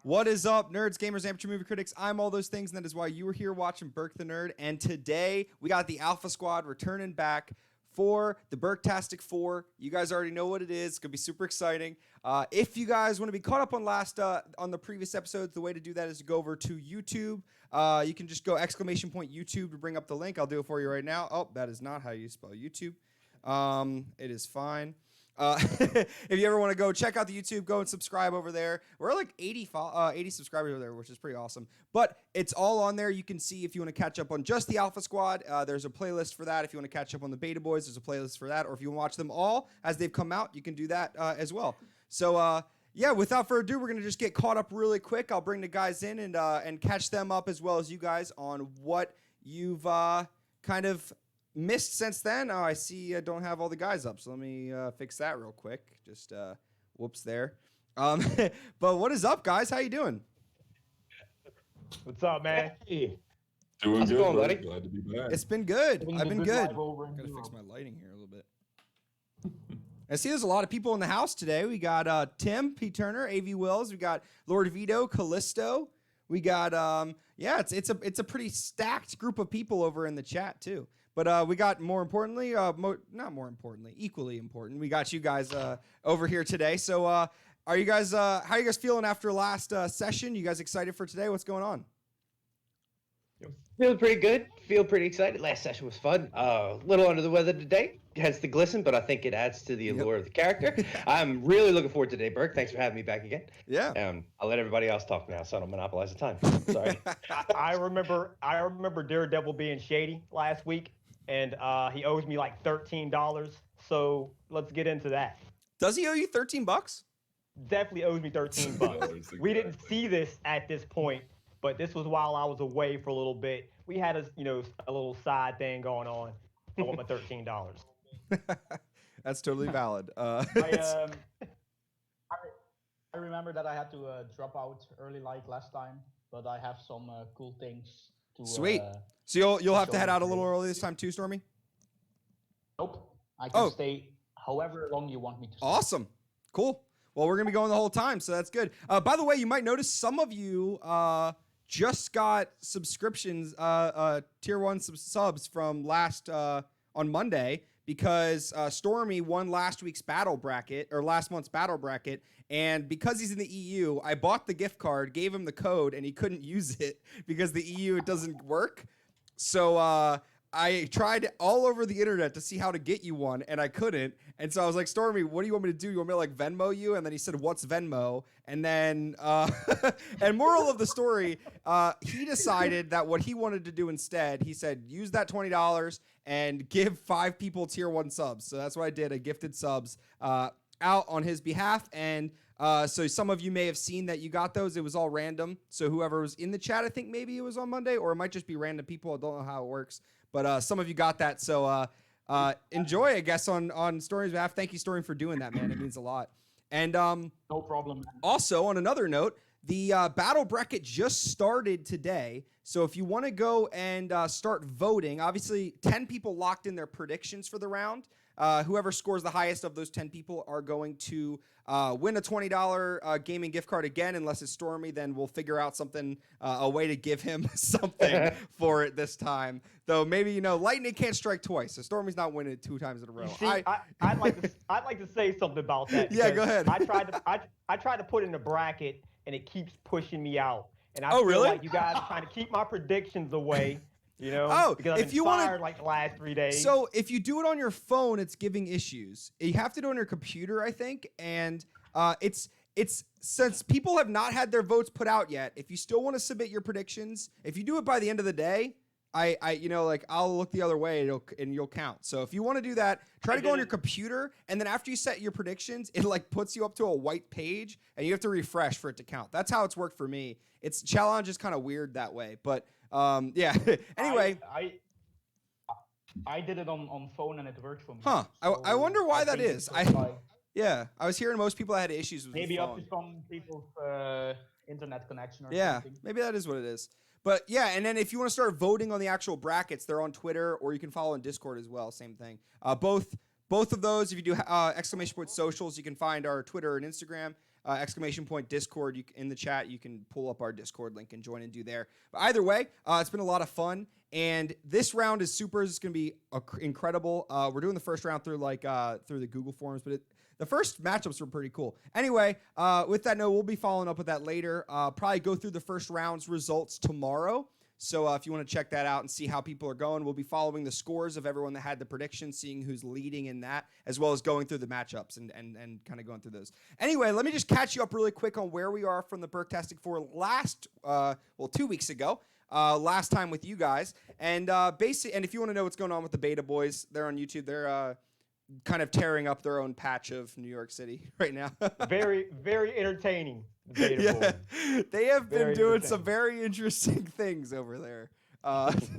What is up, nerds, gamers, amateur movie critics? I'm all those things, and that is why you are here watching Burk the Nerd. And today, we got the Alpha Squad returning back for the Burktastic 4. You guys already know what it is. It's going to be super exciting. If you guys want to be caught up on the previous episodes, the way to do that is to go over to YouTube. You can just go !YouTube to bring up the link. I'll do it for you right now. Oh, that is not how you spell YouTube. It is fine. If you ever want to go check out the YouTube, go and subscribe over there. We're like 80 subscribers over there, which is pretty awesome. But it's all on there. You can see if you want to catch up on just the Alpha Squad. There's a playlist for that. If you want to catch up on the Beta Boys, there's a playlist for that. Or if you want to watch them all as they've come out, you can do that as well. So, yeah, without further ado, we're going to just get caught up really quick. I'll bring the guys in and catch them up as well as you guys on what you've kind of missed since then. Oh, I see I don't have all the guys up, so let me fix that real quick. Just whoops there. But what is up, guys? How you doing? What's up, man? Hey. Doing How's it good, going, buddy? Glad to be back. It's been good. I've been good. Gotta Gotta fix my lighting here a little bit. I see there's a lot of people in the house today. We got Tim, P. Turner, A.V. Wills. We got Lord Vito, Callisto. We got yeah, it's a pretty stacked group of people over in the chat too. But we got more importantly, not more importantly, equally important. We got you guys over here today. So are you guys how are you guys feeling after last session? You guys excited for today? What's going on? Feeling pretty good. Feel pretty excited. Last session was fun. A little under the weather today. Hence the glisten, but I think it adds to the allure of the character. I'm really looking forward to today, Burke. Thanks for having me back again. Yeah. I'll let everybody else talk now, so I don't monopolize the time. Sorry. I remember Daredevil being shady last week, and he owes me like $13. So let's get into that. Does he owe you $13? Definitely owes me $13. We didn't see this at this point, but this was while I was away for a little bit. We had a little side thing going on. I want my $13. That's totally valid. I remember that I had to drop out early like last time, but I have some cool things to. Sweet. So you'll have to head out a little early this time too, Stormy? Nope. I can stay however long you want me to stay. Awesome. Cool. Well, we're going to be going the whole time, so that's good. By the way, you might notice some of you just got subscriptions, tier 1 subs from last on Monday, because Stormy won last month's battle bracket, and because he's in the EU, I bought the gift card, gave him the code, and he couldn't use it because the EU doesn't work. So I tried all over the internet to see how to get you one, and I couldn't. And so I was like, Stormy, what do you want me to do? You want me to like Venmo you? And then he said, what's Venmo? And then, and moral of the story, he decided that what he wanted to do instead, he said, use that $20 and give 5 people tier 1 subs. So that's what I did. I gifted subs out on his behalf. And so some of you may have seen that you got those. It was all random. So whoever was in the chat, I think maybe it was on Monday, or it might just be random people. I don't know how it works. But some of you got that. So enjoy, I guess, on Stormy's behalf. Thank you, Stormy, for doing that, man. It means a lot. And No problem. also, on another note, the battle bracket just started today. So if you want to go and start voting, obviously 10 people locked in their predictions for the round. Whoever scores the highest of those 10 people are going to win a $20 gaming gift card again. Unless it's Stormy, then we'll figure out something, a way to give him something for it this time. Though maybe, lightning can't strike twice. So Stormy's not winning it 2 times in a row. See, I'd like to say something about that. Yeah, go ahead. I tried to put in the bracket, and it keeps pushing me out. And I Oh, feel really? like you guys are trying to keep my predictions away. Oh, because I've if been you wanna- fired like the last 3 days. So if you do it on your phone, it's giving issues. You have to do it on your computer, I think. And it's since people have not had their votes put out yet, if you still want to submit your predictions, if you do it by the end of the day, I'll look the other way and you'll count. So if you want to do that, try to go on your computer, and then after you set your predictions, it like puts you up to a white page and you have to refresh for it to count. That's how it's worked for me. It's challenge is kind of weird that way, but yeah. Anyway, I did it on phone and it worked for me. Huh. I wonder why that think is. it's like Yeah, I was hearing most people had issues with maybe the up phone. to some people's internet connection or Yeah, something. maybe that is what it is. But yeah, and then if you want to start voting on the actual brackets, they're on Twitter, or you can follow on Discord as well. Same thing. Both of those, if you do !socials, you can find our Twitter and Instagram. !Discord. In the chat, you can pull up our Discord link and join and do there. But either way, it's been a lot of fun. And this round is super. It's going to be incredible. We're doing the first round through through the Google Forms, but the first matchups were pretty cool. Anyway, with that note, we'll be following up with that later. Probably go through the first round's results tomorrow. So if you want to check that out and see how people are going, we'll be following the scores of everyone that had the predictions, seeing who's leading in that, as well as going through the matchups and kind of going through those. Anyway, let me just catch you up really quick on where we are from the Burktastic 4 last, 2 weeks ago. Last time with you guys. And and if you want to know what's going on with the Beta Boys, they're on YouTube. They're kind of tearing up their own patch of New York City right now. Very, very entertaining. Beta Boys. They have been doing some very interesting things over there.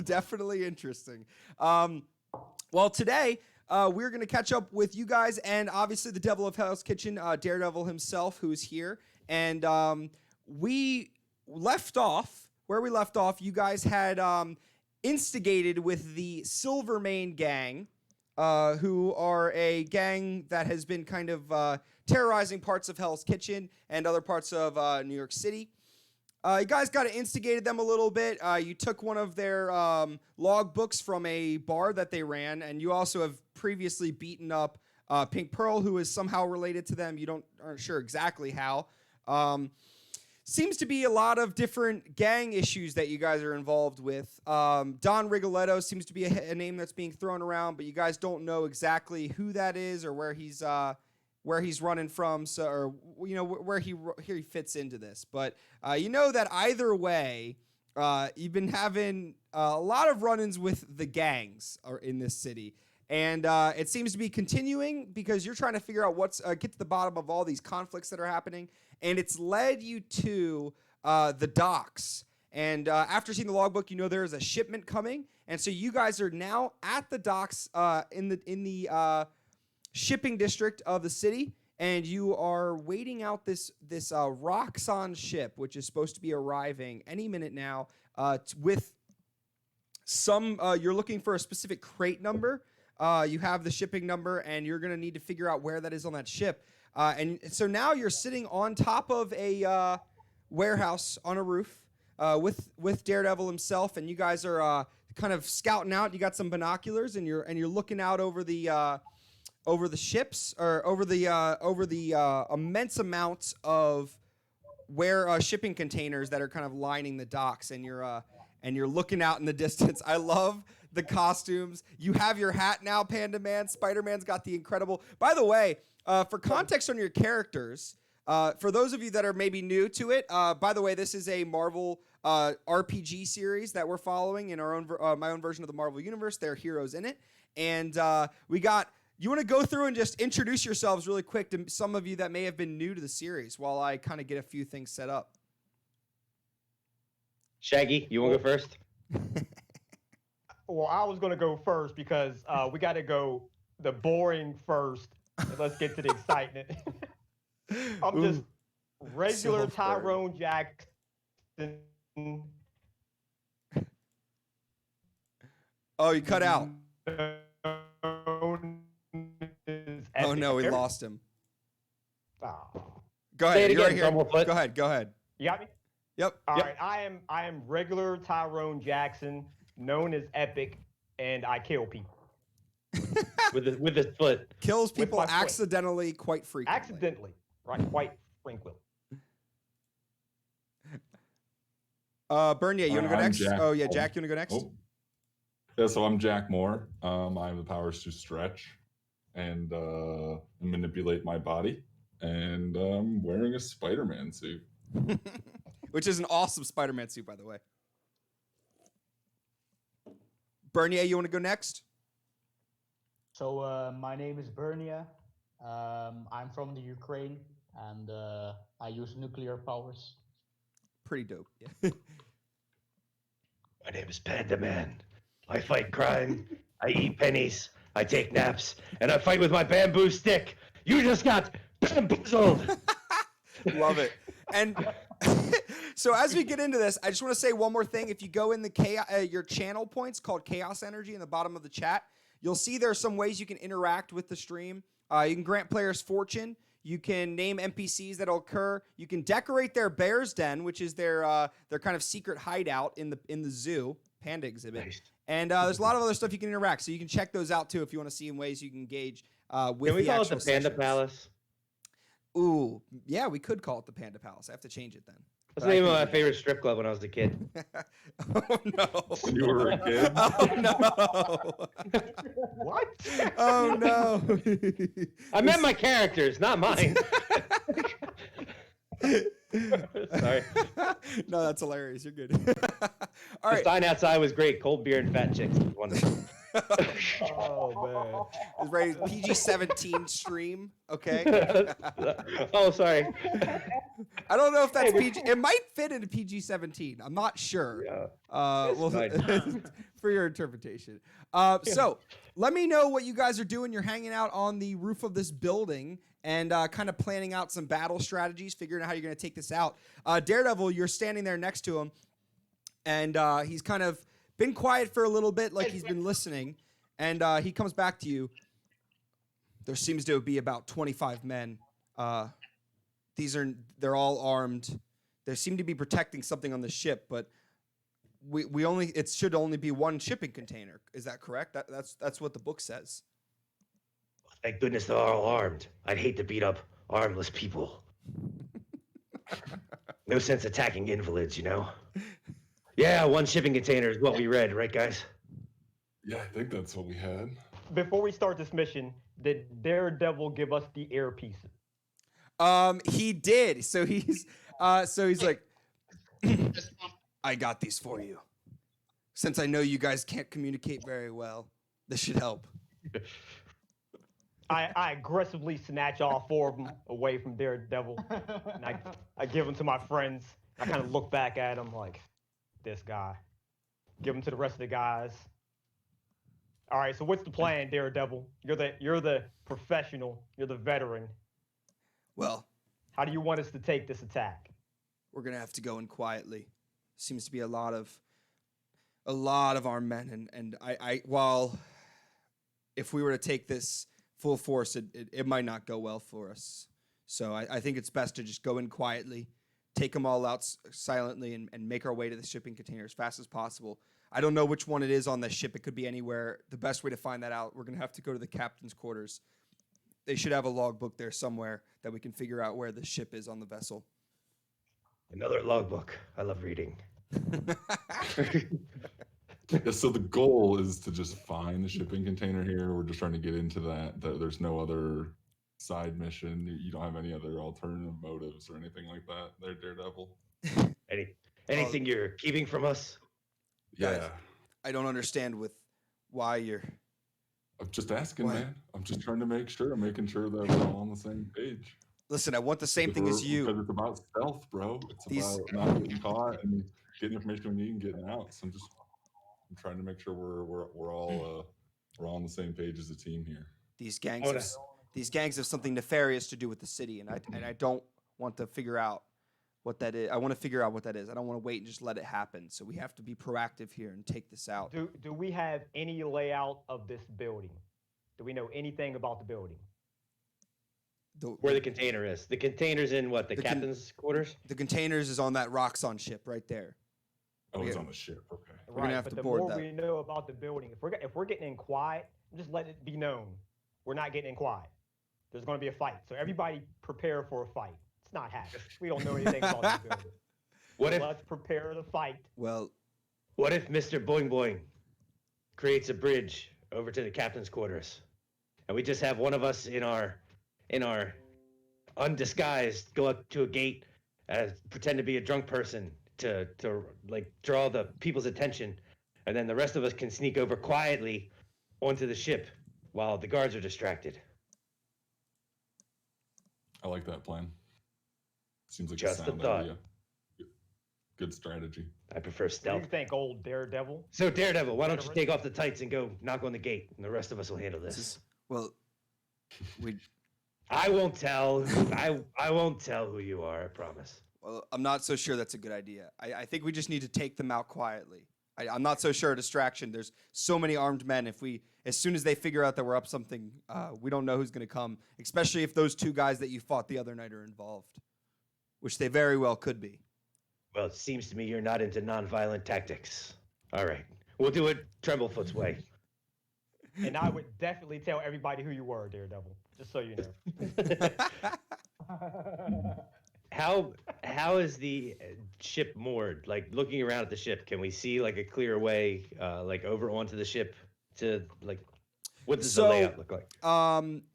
Definitely interesting. Well, today we're going to catch up with you guys and obviously the Devil of Hell's Kitchen, Daredevil himself, who's here. And we left off. Where we left off, you guys had instigated with the Silvermane gang, who are a gang that has been kind of terrorizing parts of Hell's Kitchen and other parts of New York City. You guys got instigated them a little bit. You took one of their log books from a bar that they ran, and you also have previously beaten up Pink Pearl, who is somehow related to them. You aren't sure exactly how. Seems to be a lot of different gang issues that you guys are involved with. Don Rigoletto seems to be a name that's being thrown around, but you guys don't know exactly who that is or where he's running from, or where he fits into this. But you know that either way, you've been having a lot of run-ins with the gangs in this city. And it seems to be continuing because you're trying to figure out get to the bottom of all these conflicts that are happening. And it's led you to the docks. And after seeing the logbook, you know there is a shipment coming. And so you guys are now at the docks in the shipping district of the city. And you are waiting out this Roxxon ship, which is supposed to be arriving any minute now with some, you're looking for a specific crate number. You have the shipping number, and you're going to need to figure out where that is on that ship. And so now you're sitting on top of a warehouse on a roof with Daredevil himself, and you guys are kind of scouting out. You got some binoculars, and you're looking out over the ships or over the immense amounts of shipping containers that are kind of lining the docks, and you're looking out in the distance. I love the costumes. You have your hat now, Panda Man. Spider-Man's got the incredible. By the way, for context on your characters, for those of you that are maybe new to it, by the way, this is a Marvel RPG series that we're following in our own my own version of the Marvel Universe. There are heroes in it, and you want to go through and just introduce yourselves really quick to some of you that may have been new to the series while I kind of get a few things set up. Shaggy, you want to go first? Well, I was going to go first because we got to go the boring first. And let's get to the excitement. I'm just regular So Tyrone Jackson. Oh, you cut out. Oh no, we Epic. lost him. Oh. Go Say ahead. it You're again, right here. Bumblefoot. Go ahead. You got me? Yep. All right. I am regular Tyrone Jackson, known as Epic, and I kill people. with his foot. Kills people my foot. accidentally quite frequently. Accidentally, right? Quite frequently. Bernier, you want to go I'm next? Jack. Oh, yeah, Jack, you want to go next? Oh. Yeah, so I'm Jack Moore. I have the powers to stretch and manipulate my body. And I'm wearing a Spider-Man suit. Which is an awesome Spider-Man suit, by the way. Bernier, you want to go next? So my name is Bernia. I'm from the Ukraine, and I use nuclear powers. Pretty dope. Yeah. My name is Panda Man. I fight crime. I eat pennies. I take naps, and I fight with my bamboo stick. You just got bamboozled. Love it. And so as we get into this, I just want to say one more thing. If you go in the your channel points called Chaos Energy in the bottom of the chat, you'll see there are some ways you can interact with the stream. You can grant players fortune. You can name NPCs that'll occur. You can decorate their bear's den, which is their kind of secret hideout in the zoo, panda exhibit. Nice. And there's a lot of other stuff you can interact. So you can check those out too if you want to see in ways you can engage with Can we the call it actual the Panda sessions. Palace? Ooh, yeah, we could call it the Panda Palace. I have to change it then. That's But the I name of can my do favorite strip club when I was a kid. that. Oh no! When you were a kid. Oh no! What? Oh no! I meant my characters, not mine. Sorry. No, that's hilarious. You're good. All The right. sign outside was great. Cold beer and fat chicks. It was wonderful. Oh It's very PG-17 stream. Okay. Oh, sorry. I don't know if that's PG. It might fit into PG-17. I'm not sure. Yeah. Well, fine. for your interpretation. So let me know what you guys are doing. You're hanging out on the roof of this building and kind of planning out some battle strategies, figuring out how you're going to take this out. Daredevil, you're standing there next to him, and he's kind of been quiet for a little bit, like he's been listening, and he comes back to you. There seems to be about 25 men. They're all armed. They seem to be protecting something on the ship, but it should only be one shipping container. Is that correct? That's what the book says. Thank goodness they're all armed. I'd hate to beat up armless people. No sense attacking invalids, you know? Yeah, one shipping container is what we read, right, guys? Yeah, I think that's what we had. Before we start this mission, did Daredevil give us the earpiece? He did. So he's like, I got these for you. Since I know you guys can't communicate very well, this should help. I aggressively snatch all 4 of them away from Daredevil, and I give them to my friends. I kind of look back at him like, this guy. Give them to the rest of the guys. All right, so what's the plan, Daredevil? You're the professional. You're the veteran. Well, How do you want us to take this attack? we're gonna have to go in quietly. Seems to be a lot of our men, and I while if we were to take this full force, it might not go well for us. So I think it's best to just go in quietly, take them all out silently, and make our way to the shipping container as fast as possible. I don't know which one it is on the ship. It could be anywhere. The best way to find that out, we're going to have to go to the captain's quarters. They should have a logbook there somewhere that we can figure out where the ship is on the vessel. Another logbook. I love reading. Yeah, so the goal is to just find the shipping container here. We're just trying to get into that. There's no other side mission. You don't have any other alternative motives or anything like that there, Daredevil? Anything you're keeping from us? Guys, Yeah. I don't understand why you're... I'm just asking, What? man. I'm just trying to make sure. I'm making sure that we're all on the same page. Listen, I want the same thing as you. Because it's about stealth, bro. It's These- about not getting caught and getting information we need and getting out. So I'm trying to make sure we're all on the same page as a team here. These gangs have something nefarious to do with the city, and I don't want to figure out what that is. I want to figure out what that is. I don't want to wait and just let it happen. So we have to be proactive here and take this out. Do we have any layout of this building? Do we know anything about the building? Where the container is. The container's in what? The The captain's quarters? The containers is on that Roxxon ship right there. Oh, it's Yeah. on the ship. Okay. We're gonna have but to the board more that. we know about the building, if we're getting in quiet, just let it be known we're not getting in quiet. There's going to be a fight, so everybody prepare for a fight. It's not happening. We don't know anything about the building. What if Let's prepare to fight. Well, Mr. Boing Boing creates a bridge over to the captain's quarters, and we just have one of us in our undisguised go up to a gate, pretend to be a drunk person to like draw the people's attention, and then the rest of us can sneak over quietly onto the ship while the guards are distracted. I like that plan. Seems like Just a a sound thought. idea. Good strategy. I prefer What do you stealth. think, old Daredevil? So Daredevil, why don't you take off the tights and go knock on the gate, and the rest of us will handle this this. is, well, we. I won't tell. I won't tell who you are. I promise. Well, I'm not so sure that's a good idea. I think we just need to take them out quietly. I'm not so sure. Distraction. There's so many armed men. As soon as they figure out that we're up something, we don't know who's going to come. Especially if those 2 guys that you fought the other night are involved, which they very well could be. Well, it seems to me you're not into nonviolent tactics. All right, we'll do it Tremblefoot's way. And I would definitely tell everybody who you were, Daredevil, just so you know. How is the ship moored? Like looking around at the ship, can we see like a clear way, like over onto the ship to like? What does the layout look like?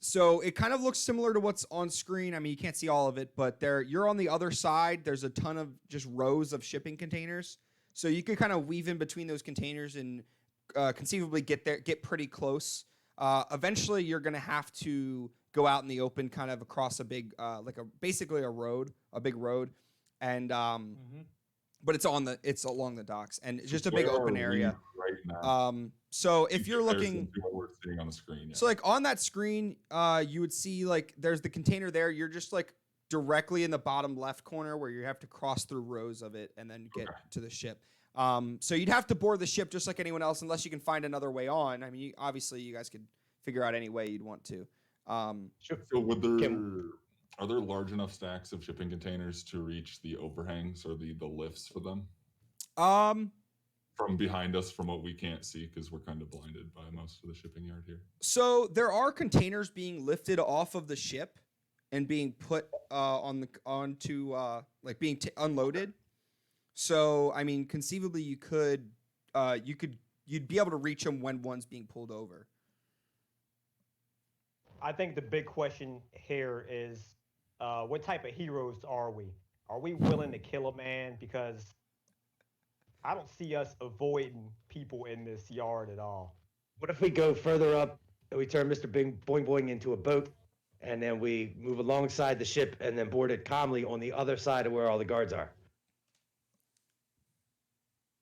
So it kind of looks similar to what's on screen. I mean, you can't see all of it, but you're on the other side. There's a ton of just rows of shipping containers. So you could kind of weave in between those containers and conceivably get pretty close. Eventually, you're going to have to go out in the open, kind of across a big, basically a big road, and but it's along the docks, and it's just a big open area. Right now? So if you're looking, to what we're seeing on the screen, yeah. so like on that screen, you would see like there's the container there. You're just like directly in the bottom left corner where you have to cross through rows of it and then get to the ship. So you'd have to board the ship just like anyone else, unless you can find another way on. I mean, obviously you guys could figure out any way you'd want to. Sure. So are there large enough stacks of shipping containers to reach the overhangs or the lifts for them? From behind us, from what we can't see, because we're kind of blinded by most of the shipping yard here. So there are containers being lifted off of the ship and being put onto being unloaded. So I mean, conceivably, you'd be able to reach them when one's being pulled over. I think the big question here is, what type of heroes are we? Are we willing to kill a man? Because I don't see us avoiding people in this yard at all. What if we go further up and we turn Mr. Boing Boing into a boat, and then we move alongside the ship and then board it calmly on the other side of where all the guards are?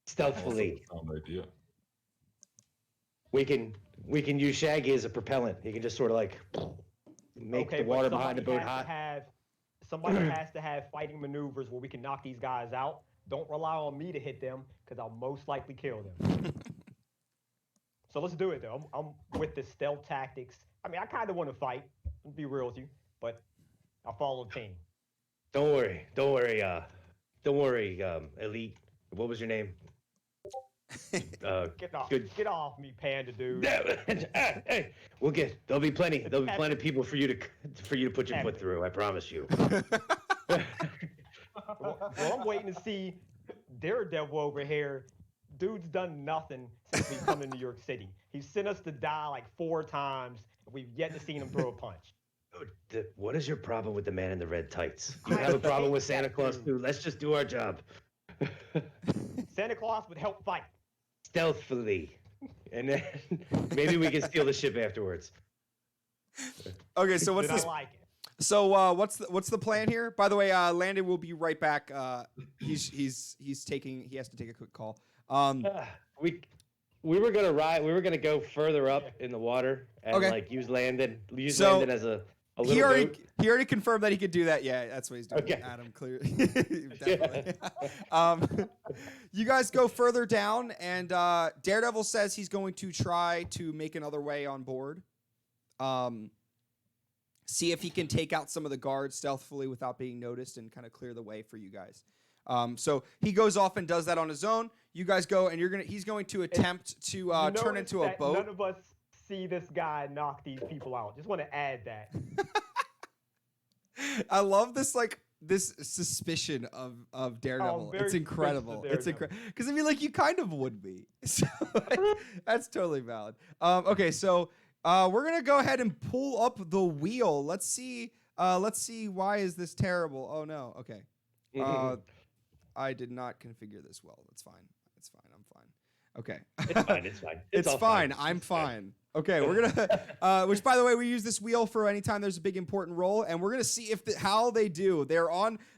Stealthily. Sound idea. We can use Shaggy as a propellant. He can just sort of like make the water behind the boat hot. Somebody has to have fighting maneuvers where we can knock these guys out. Don't rely on me to hit them, because I'll most likely kill them. So let's do it, though. I'm with the stealth tactics. I mean, I kind of want to fight, to be real with you, but I'll follow the team. Don't worry, Elite. What was your name? Get off me, panda dude. Hey, there'll be plenty of people for you to put your foot through. I promise you. Well, I'm waiting to see Daredevil over here. Dude's done nothing since we've come to New York City. He's sent us to die like 4 times, and we've yet to see him throw a punch. What is your problem with the man in the red tights? You have a problem with Santa Claus too. Let's just do our job. Santa Claus would help fight. Stealthily. And then maybe we can steal the ship afterwards. Okay, so what's Did this? I like it? So what's the plan here? By the way, Landon will be right back. He has to take a quick call. We were gonna ride. We were gonna go further up in the water and like use Landon as a little boat. He already confirmed that he could do that. Yeah, that's what he's doing. Okay. Adam, clearly. Definitely. You guys go further down, and Daredevil says he's going to try to make another way on board. See if he can take out some of the guards stealthily without being noticed and kind of clear the way for you guys. So he goes off and does that on his own. You guys go, and he's going to attempt to turn into a boat. None of us see this guy knock these people out. Just want to add that. I love this suspicion of Daredevil. It's incredible. It's incredible because I mean, like, you kind of would be. So that's totally valid. Okay, so we're gonna go ahead and pull up the wheel. Let's see. Why is this terrible? Oh no. Okay. I did not configure this well. That's fine. It's fine. I'm fine. Okay. It's fine. It's fine. I'm fine. Okay, we're gonna. Which, by the way, we use this wheel for anytime there's a big important roll, and we're gonna see how they do. They're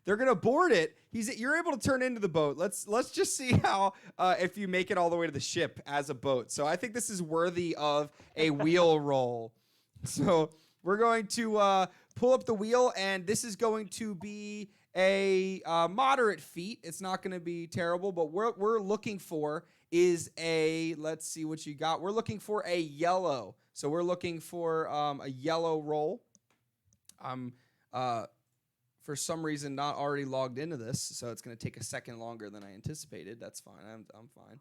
gonna board it. You're able to turn into the boat. Let's just see how if you make it all the way to the ship as a boat. So I think this is worthy of a wheel roll. So we're going to pull up the wheel, and this is going to be a moderate feat. It's not going to be terrible, but what we're looking for is a, let's see what you got. We're looking for a yellow. So we're looking for a yellow roll. I'm, for some reason, not already logged into this, so it's going to take a second longer than I anticipated. That's fine. I'm fine.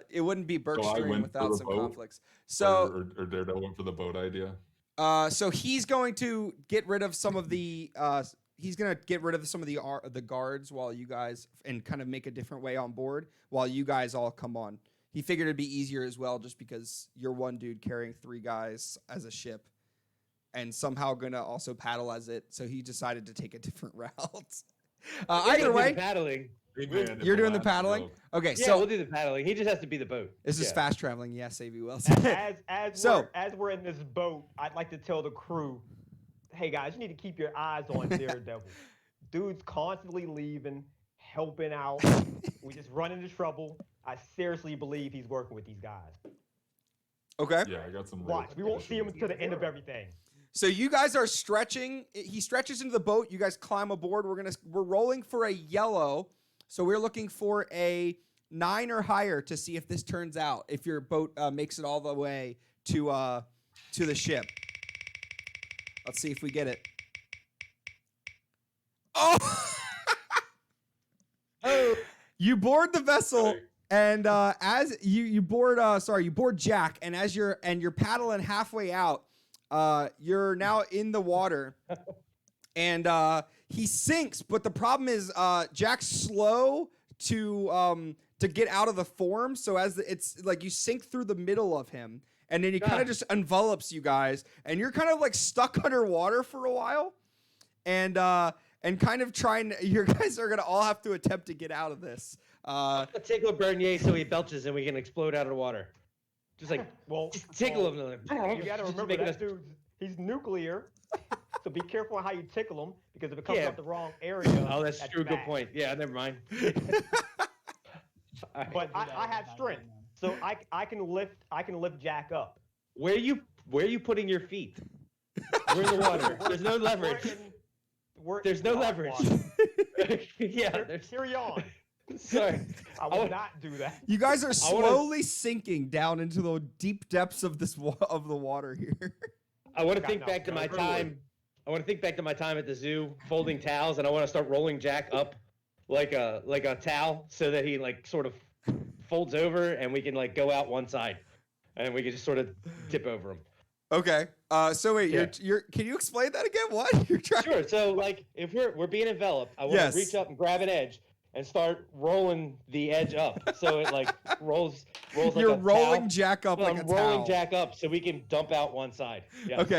It wouldn't be Burkstream without some conflicts. So, or Daredevil went for the boat idea. So he's going to get rid of some of the the guards while you guys, and kind of make a different way on board while you guys all come on. He figured it'd be easier as well, just because you're one dude carrying 3 guys as a ship, and somehow gonna also paddle as it. So he decided to take a different route. Either way, paddling. You're doing the paddling? Okay, Yeah, so we'll do the paddling. He just has to be the boat. this is fast traveling. Yes, A.V. Wells. As we're in this boat, I'd like to tell the crew, hey guys, you need to keep your eyes on Daredevil. Dude's constantly leaving, helping out. We just run into trouble. I seriously believe he's working with these guys. Okay. Yeah, I got some. Watch, we won't see him until the end of everything. So you guys are stretching. He stretches into the boat. You guys climb aboard. We're rolling for a yellow. So we're looking for a 9 or higher to see if this turns out. If your boat makes it all the way to the ship. Let's see if we get it. Oh! You board the vessel, and as you board Jack, and as you're paddling halfway out, you're now in the water, and he sinks. But the problem is, Jack's slow to get out of the form. So it's like you sink through the middle of him, and then he kind of just envelops you guys, and you're kind of like stuck underwater for a while, and kind of trying. You guys are gonna all have to attempt to get out of this. Tickle Bernier so he belches and we can explode out of the water. Just like, just tickle him. You gotta remember that he's nuclear. So be careful on how you tickle him, because if it comes up the wrong area. Oh, that's true. Good point. Yeah, never mind. But I have strength, so I can lift Jack up. Where are you putting your feet? We're in the water. There's no leverage. There's no leverage. Yeah. Carry on. Sorry. I will not do that. You guys are slowly sinking down into the deep depths of of the water here. I want to think back to my time. I want to think back to my time at the zoo folding towels, and I want to start rolling Jack up like a towel, so that he like sort of folds over, and we can like go out one side, and we can just sort of tip over him. Okay. So wait, you're can you explain that again? What you're trying? Sure. So like, if we're being enveloped, I want to reach up and grab an edge and start rolling the edge up, so it like rolls like you're a rolling towel. Jack up like a towel. I'm rolling Jack up so we can dump out one side. Yeah, okay.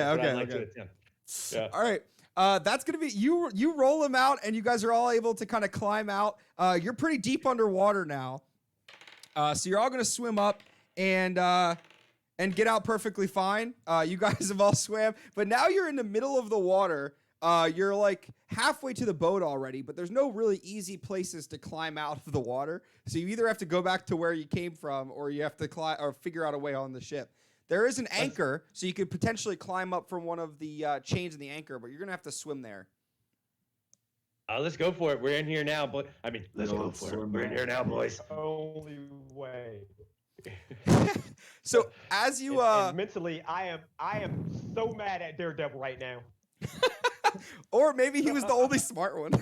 Yeah. All right. That's gonna be you roll him out, and you guys are all able to kind of climb out. You're pretty deep underwater now, so you're all gonna swim up and get out perfectly fine. You guys have all swam, but now you're in the middle of the water. You're like halfway to the boat already, but there's no really easy places to climb out of the water. So you either have to go back to where you came from, or you have to climb or figure out a way on the ship. There is an anchor, so you could potentially climb up from one of the chains in the anchor, but you're gonna have to swim there. Let's go for it. We're in here now, but let's go for it. We're in here now, boys. Only way. So as you and mentally, I am so mad at Daredevil right now. Or maybe he was the only smart one.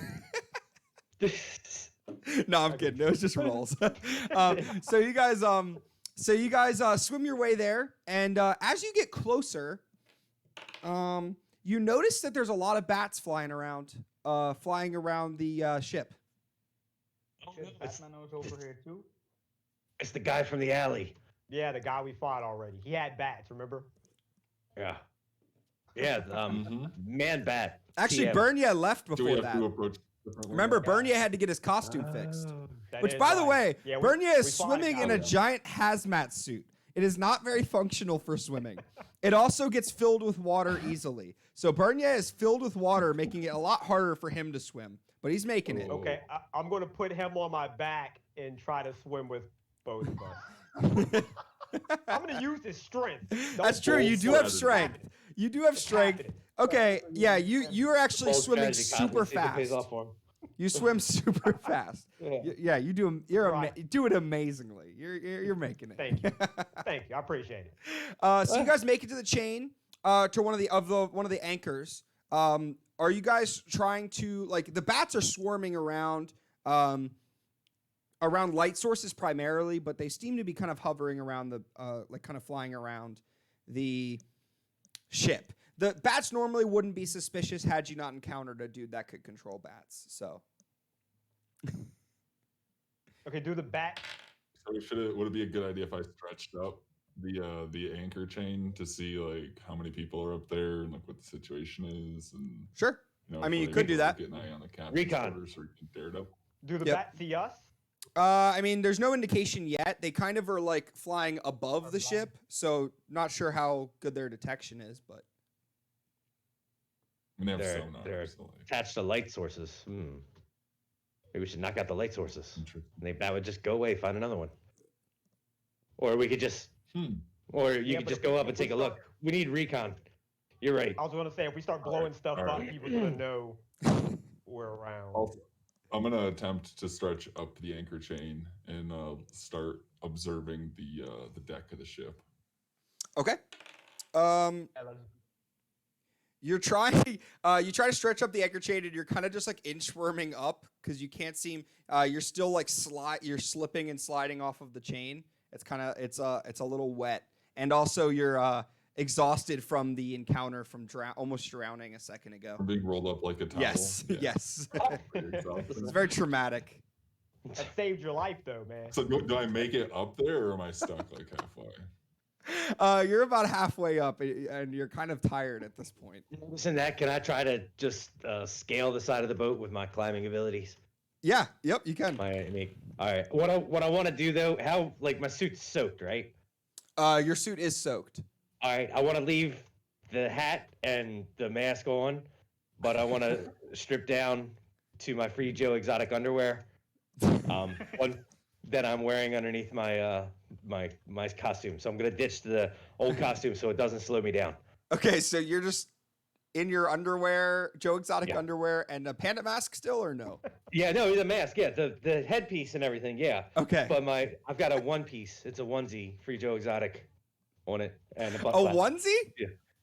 No, I'm kidding. It was just rolls. So you guys swim your way there, and as you get closer, you notice that there's a lot of bats flying around the ship. Batman was over here too. It's the guy from the alley. Yeah, the guy we fought already. He had bats, remember? Yeah. Yeah, man bat. Actually, TM. Bernier left Do we before have that. to approach differently? Remember, Bernier had to get his costume fixed. That Which, is by the right. way, Yeah, Bernier we is fought swimming in a giant hazmat suit. It is not very functional for swimming. It also gets filled with water easily. So Bernier is filled with water, making it a lot harder for him to swim. But he's making it. Okay, I'm going to put him on my back and try to swim with both of us. I'm going to use his strength. That's true. You do have strength. You do have strength. Okay, yeah, you're actually Bold swimming strategy, super Cosmo. See if it pays fast. off for him. You swim super fast. Yeah. Yeah, you do. You're Right. you do it amazingly. You're making it. Thank you. Thank you. I appreciate it. So you guys make it to the chain, to one of the anchors. Are you guys trying to like the bats are swarming around around light sources primarily, but they seem to be kind of hovering around the like kind of flying around the ship. The bats normally wouldn't be suspicious had you not encountered a dude that could control bats. So Okay, do the bat. So would it be a good idea if I stretched up the anchor chain to see like how many people are up there and like what the situation is and sure. you know, I mean, if you we're could do able to that. Get an eye on the captain's Recon. orders so we can dare it up. Do the Yep. bat see us? I mean, there's no indication yet. They kind of are like flying above the ship, so not sure how good their detection is, but I mean, they have They're- sonar. they're so, like, Attached to light sources. Maybe we should knock out the light sources. interesting. That would just go away. Find another one. Or we could just. Or you Yeah, could but just if we- go up if and we take a start- look. We need recon. You're right. I was gonna say if we start blowing stuff up, alright. people are gonna know we're around. Also, I'm gonna attempt to stretch up the anchor chain and start observing the deck of the ship. okay. Yeah, let's- You're trying. You try to stretch up the anchor chain, and you're kind of just like inchworming up because you can't seem. You're still like You're slipping and sliding off of the chain. It's kind of. It's a little wet, and also you're exhausted from the encounter from almost drowning a second ago. I'm being rolled up like a towel. Yes. Yeah. Yes. Very exhausting. It's very traumatic. That saved your life though, man. So do I make it up there or am I stuck like halfway? You're about halfway up, and you're kind of tired at this point. Listen, that can I try to just scale the side of the boat with my climbing abilities? Yeah. Yep. You can. All right. What I want to do though, how like my suit's soaked, right? Your suit is soaked. All right. I want to leave the hat and the mask on, but I want to strip down to my Free Joe exotic underwear. One that I'm wearing underneath my my costume. So I'm gonna ditch the old costume so it doesn't slow me down. Okay, so you're just in your underwear, Joe Exotic Yeah. underwear, and a panda mask still, or no? Yeah, no, the mask, yeah, the headpiece and everything, yeah. Okay. But I've got a one piece. It's a onesie, Free Joe Exotic, on it, and a butt A flap. onesie?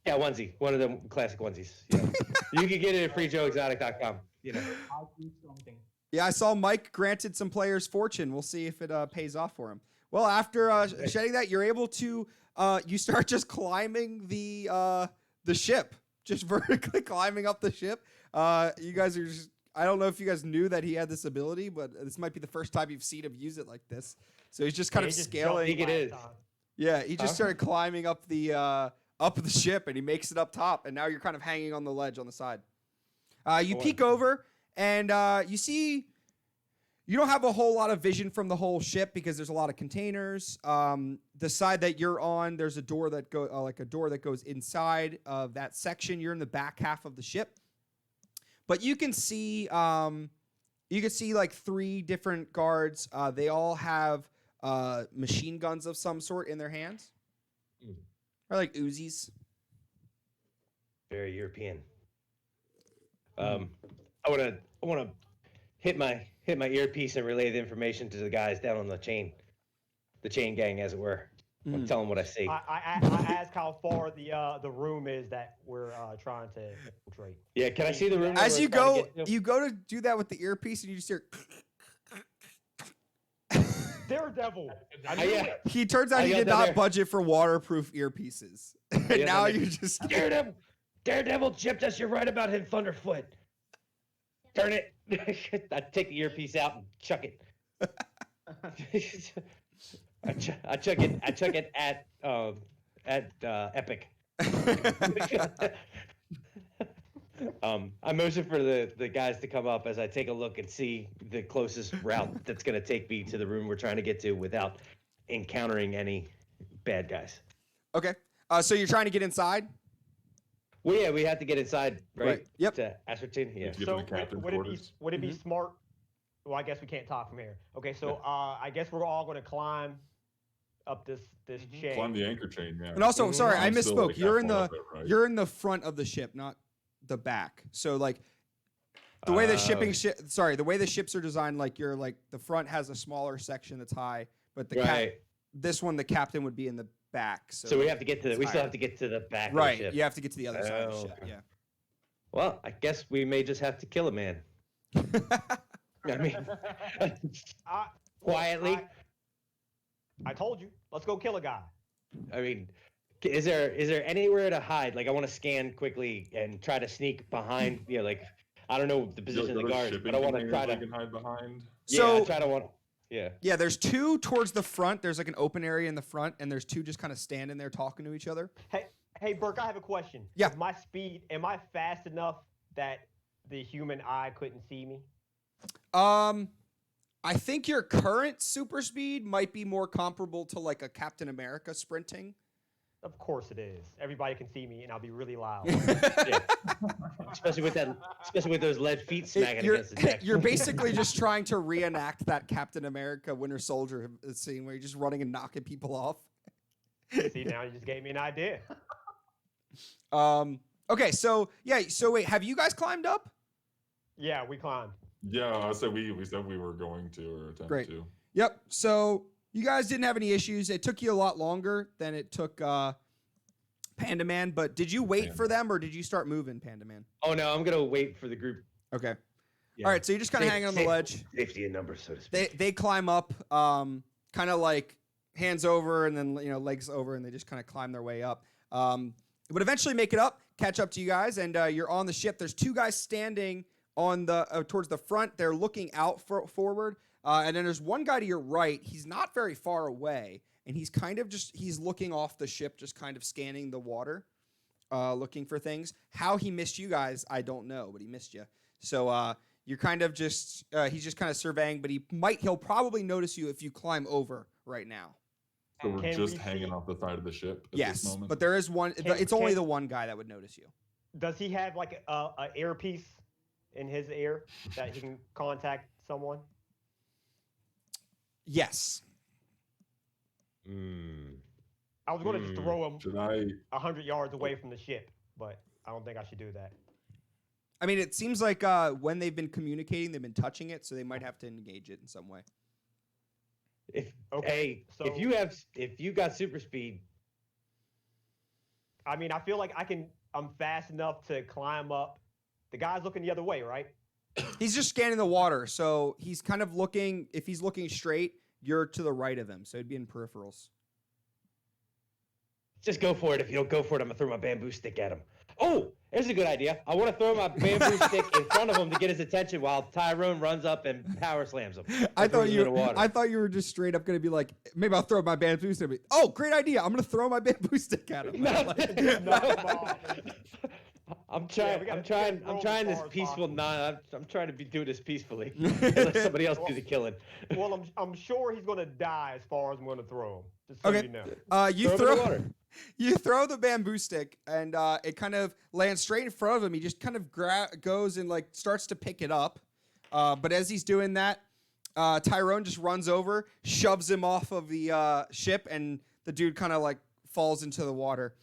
Yeah, onesie, one of the classic onesies. You know. You can get it at freejoeexotic.com. You know. I'll do something. Yeah, I saw Mike granted some players fortune. We'll see if it pays off for him. Well, after shedding that, you're able to you start just climbing the ship, just vertically climbing up the ship. You guys are just. I don't know if you guys knew that he had this ability, but this might be the first time you've seen him use it like this. So he's just kind Yeah, of he just scaling. jumped it is. last time. Yeah, he just Huh? started climbing up the ship, and he makes it up top, and now you're kind of hanging on the ledge on the side. You peek over, and you see you don't have a whole lot of vision from the whole ship because there's a lot of containers. The side that you're on, there's a door that goes inside of that section. You're in the back half of the ship, but you can see like 3 different guards. They all have machine guns of some sort in their hands, or like Uzis. Very European. I wanna hit my earpiece and relay the information to the guys down on the chain gang, as it were. Mm. Tell them what I see. I ask how far the room is that we're trying to infiltrate. Yeah, can I see the room? As that you we're trying go, to get to? you go to do that with the earpiece, and you just hear. Daredevil. I knew yeah. it. He turns out I he got did down not there. budget for waterproof earpieces. And got now down there. you just. Daredevil chipped us. You're right about him, Thunderfoot. Turn it. I take the earpiece out and chuck it. I chuck it at Epic. I motion for the guys to come up as I take a look and see the closest route that's going to take me to the room we're trying to get to without encountering any bad guys. Okay. So you're trying to get inside? Well, yeah, we have to get inside, right? Right. Yep. To ascertain, yeah. Get to So the captain's would it be quarters. would it be smart? Well, I guess we can't talk from here. Okay, so I guess we're all going to climb up this chain. Climb the anchor chain, yeah. And also, sorry, I I'm still, misspoke. like, You're in halfway the up it, right? you're in the front of the ship, not the back. So like the way the the way the ships are designed, like you're like the front has a smaller section that's high, but this one the captain would be in the back. So we have to get to we still have to get to the back of the right. ship. You have to get to the other side of the ship. Okay. Yeah. Well, I guess we may just have to kill a man. I mean, quietly. I told you. Let's go kill a guy. I mean, is there anywhere to hide? Like, I want to scan quickly and try to sneak behind. You know, like I don't know the position of the guards, but I want to try to hide behind. So I try to want. Yeah. Yeah, there's 2 towards the front. There's like an open area in the front, and there's 2 just kind of standing there talking to each other. Hey, Burke, I have a question. Yeah. Is my speed, am I fast enough that the human eye couldn't see me? I think your current super speed might be more comparable to like a Captain America sprinting. Of course it is. Everybody can see me, and I'll be really loud. Yeah. especially with those lead feet smacking against the deck. You're basically just trying to reenact that Captain America Winter Soldier scene where you're just running and knocking people off. See, now you just gave me an idea. Okay, so wait, have you guys climbed up? Yeah, we climbed. Yeah, I said we said we were going to or attempt Great. to. Yep. So you guys didn't have any issues. It took you a lot longer than it took Panda Man, but did you wait for them or did you start moving, Panda Man? Oh no, I'm gonna wait for the group. Okay. Yeah. All right, so you're just kind of hanging on the ledge. Safety in numbers, so to speak. They climb up, kind of like hands over and then legs over, and they just kind of climb their way up. But eventually make it up, catch up to you guys, and you're on the ship. There's 2 guys standing on the towards the front. They're looking out forward, and then there's one guy to your right. He's not very far away, and he's kind of he's looking off the ship, just kind of scanning the water, looking for things. How he missed you guys, I don't know, but he missed you. So you're kind of just he's just kind of surveying, but he'll probably notice you if you climb over right now. So we're just hanging off the side of the ship at this moment? But there is one. It's only the one guy that would notice you. Does he have like a earpiece in his ear that he can contact someone? Yes. I was going to just throw him Should I? 100 yards away from the ship, but I don't think I should do that. I mean, it seems like when they've been communicating, they've been touching it, so they might have to engage it in some way. If you got super speed, I mean, I feel like I'm fast enough to climb up. The guy's looking the other way, right? He's just scanning the water, so he's kind of looking. If he's looking straight, you're to the right of him, so he'd be in peripherals. just go for it. If you don't go for it, I'm gonna throw my bamboo stick at him. Oh, there's a good idea. I want to throw my bamboo stick in front of him to get his attention while Tyrone runs up and power slams him. I thought you were just straight up gonna be like, maybe I'll throw my bamboo stick. Oh, great idea! I'm gonna throw my bamboo stick at him. I'm trying this peaceful. I'm trying to do this peacefully. Let somebody else do the killing. Well, I'm sure he's gonna die as far as I'm gonna throw him. Just so Okay. you know. You throw the bamboo stick, and it kind of lands straight in front of him. He just kind of goes and like starts to pick it up. But as he's doing that, Tyrone just runs over, shoves him off of the ship, and the dude kind of like falls into the water.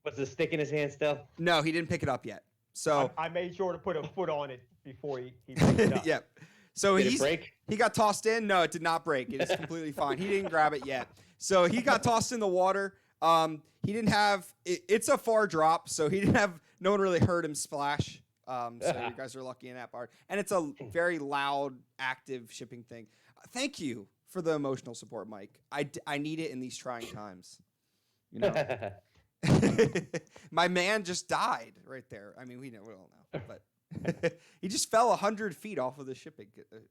Was the stick in his hand still? No, he didn't pick it up yet. So I made sure to put a foot on it before he picked it up. Yep. So Did it break? He got tossed in. No, it did not break. It is completely fine. He didn't grab it yet. So he got tossed in the water. He didn't have. It's a far drop, so he didn't have. No one really heard him splash. So you guys are lucky in that part. And it's a very loud, active shipping thing. Thank you for the emotional support, Mike. I need it in these trying times. You know. My man just died right there. I mean, we all know, but he just fell 100 feet off of the shipping.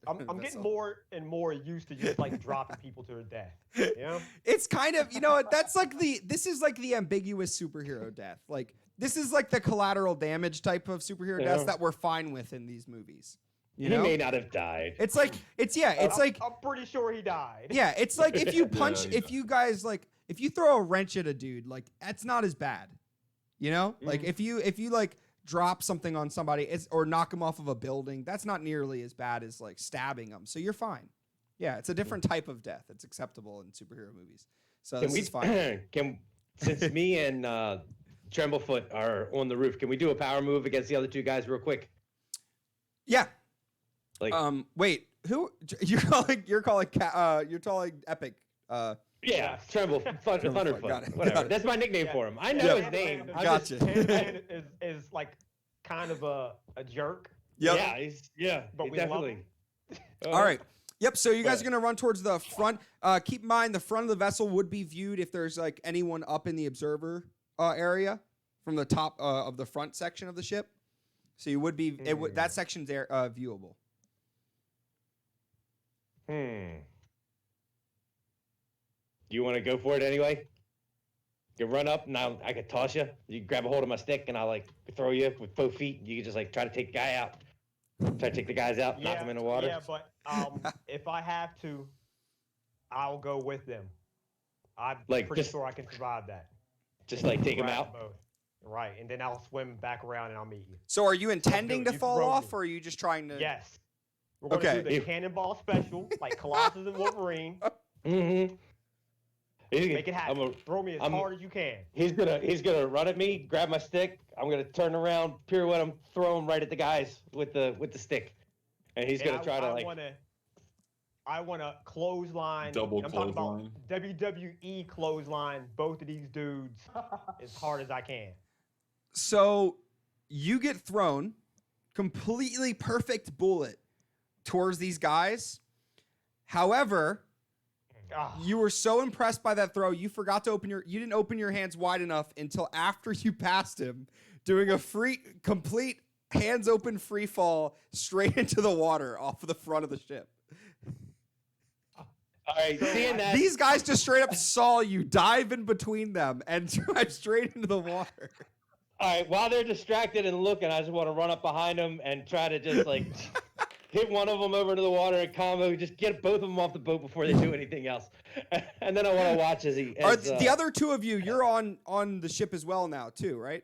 I'm getting more and more used to just like dropping people to their death. You know? It's kind of, that's like this is like the ambiguous superhero death. Like this is like the collateral damage type of superhero deaths that we're fine with in these movies. You know? He may not have died. It's like I'm pretty sure he died. Yeah, it's like if you punch, if you guys like. If you throw a wrench at a dude, like that's not as bad, Like if you like drop something on somebody or knock them off of a building, that's not nearly as bad as like stabbing them. So you're fine. Yeah, it's a different type of death. It's acceptable in superhero movies. So this is fine. Since me and Tremblefoot are on the roof. Can we do a power move against the other two guys real quick? Yeah. Like, Wait, who you're calling Epic? yeah, Tremble, Thunderfoot, got it, whatever. got it. That's my nickname Yeah. for him. I know Yep. his name. I'm Gotcha. just- Pandaman is like kind of a jerk. Yep. Yeah, But we love definitely. All right. Yep. So you guys are gonna run towards the front. Keep in mind the front of the vessel would be viewed if there's like anyone up in the observer area from the top of the front section of the ship. So you would be that section's viewable. You want to go for it anyway? You run up, and I could toss you. You grab a hold of my stick, and I'll like throw you with both feet. You can just like try to take the guy out. Try to take the guys out, knock them in the water. Yeah, but if I have to, I'll go with them. I'm Like, pretty just- sure I can survive that. Just like take them Grab out. both. Right, and then I'll swim back around and I'll meet you. So are you intending to you fall throw off, me. or are you just trying to? Yes. We're going to Okay. do the cannonball special, like Colossus and Wolverine. Mm-hmm. Make it happen. Throw me as hard as you can. He's gonna run at me, grab my stick. I'm gonna turn around, pirouette him, throw him right at the guys with the stick, and he's gonna try to like. I want to clothesline. Double I'm talking about clothesline. WWE clothesline both of these dudes as hard as I can. So you get thrown, completely perfect bullet towards these guys. However, you were so impressed by that throw, you forgot to you didn't open your hands wide enough until after you passed him, doing a complete hands open free fall straight into the water off of the front of the ship. All right, seeing that These guys just straight up saw you dive in between them and drive straight into the water. All right, while they're distracted and looking, I just want to run up behind them and try to just like hit one of them over into the water and combo, just get both of them off the boat before they do anything else. And then I want to watch as he. Are the other two of you? You're on the ship as well now, too, right?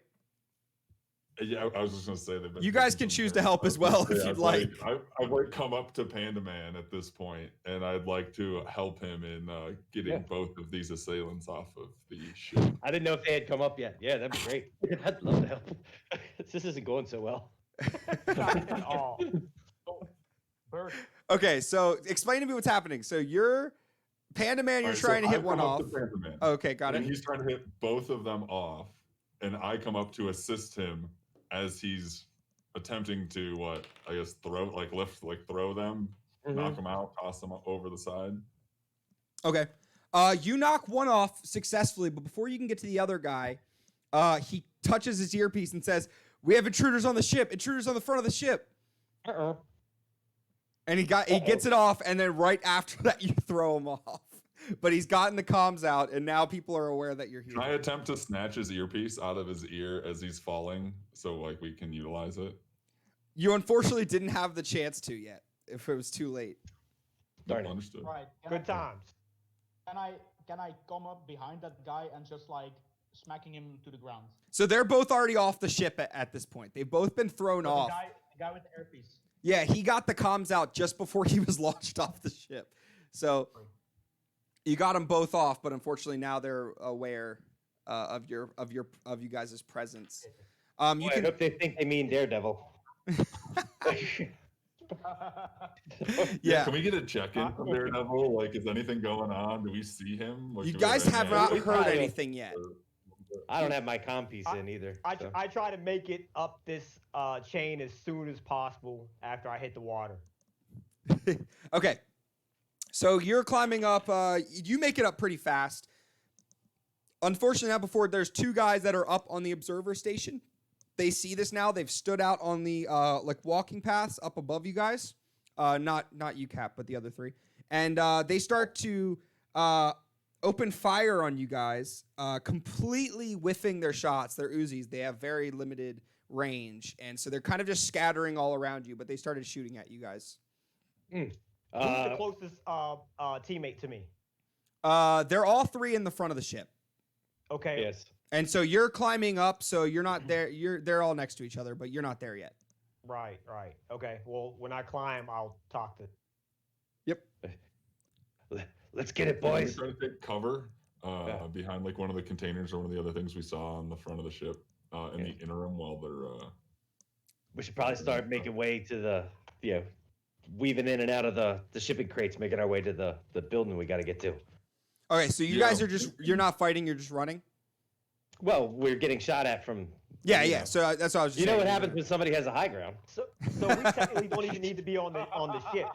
Yeah, I was just gonna say that. You guys can choose to help as well if you'd like. I've like come up to Panda Man at this point, and I'd like to help him in getting both of these assailants off of the ship. I didn't know if they had come up yet. Yeah, that'd be great. I'd love to help. This isn't going so well. Not at all. Bird. Okay, so explain to me what's happening. So you're Panda Man. You're Alright, so trying to hit I've one come up off. to Panda Man, Okay, got and it. he's trying to hit both of them off, and I come up to assist him as he's attempting to throw them, knock them out, toss them over the side. Okay. You knock one off successfully, but before you can get to the other guy, he touches his earpiece and says, "We have intruders on the ship. Intruders on the front of the ship." And he gets it off, and then right after that, you throw him off. But he's gotten the comms out, and now people are aware that you're here. Can I attempt to snatch his earpiece out of his ear as he's falling, so like we can utilize it? You unfortunately didn't have the chance to yet, if it was too late. Darn it. Understood. Right. Good times. Can I come up behind that guy and just like smacking him to the ground? So they're both already off the ship at this point. They've both been thrown So off. The guy with the earpiece. Yeah, he got the comms out just before he was launched off the ship. So you got them both off, but unfortunately now they're aware of you guys' presence. I hope they think they mean Daredevil. Yeah. Can we get a check-in from Daredevil? Like, is anything going on? Do we see him? Like, You do we guys any have not idea? heard anything yet. I don't have my comm piece in either. so. I try to make it up this chain as soon as possible after I hit the water. Okay. So you're climbing up. You make it up pretty fast. Unfortunately, now before there's two guys that are up on the observer station. They see this now. They've stood out on the walking paths up above you guys. Not you, Cap, but the other three. And they start to open fire on you guys, completely whiffing their shots, their Uzis. They have very limited range, and so they're kind of just scattering all around you. But they started shooting at you guys. Who's the closest teammate to me? They're all three in the front of the ship. Okay. Yes. And so you're climbing up, so you're not there. They're all next to each other, but you're not there yet. Right. Okay. Well, when I climb, I'll talk to. Yep. Let's get it, Can we boys. try to take cover behind like one of the containers or one of the other things we saw on the front of the ship in the interim while they're. We should probably start making way to the, weaving in and out of the shipping crates, making our way to the building we got to get to. Okay, so you guys are you're not fighting, you're just running? Well, we're getting shot at from. Yeah. So that's what I was just You know saying. what happens when somebody has a high ground? So we technically don't even need to be on the ship.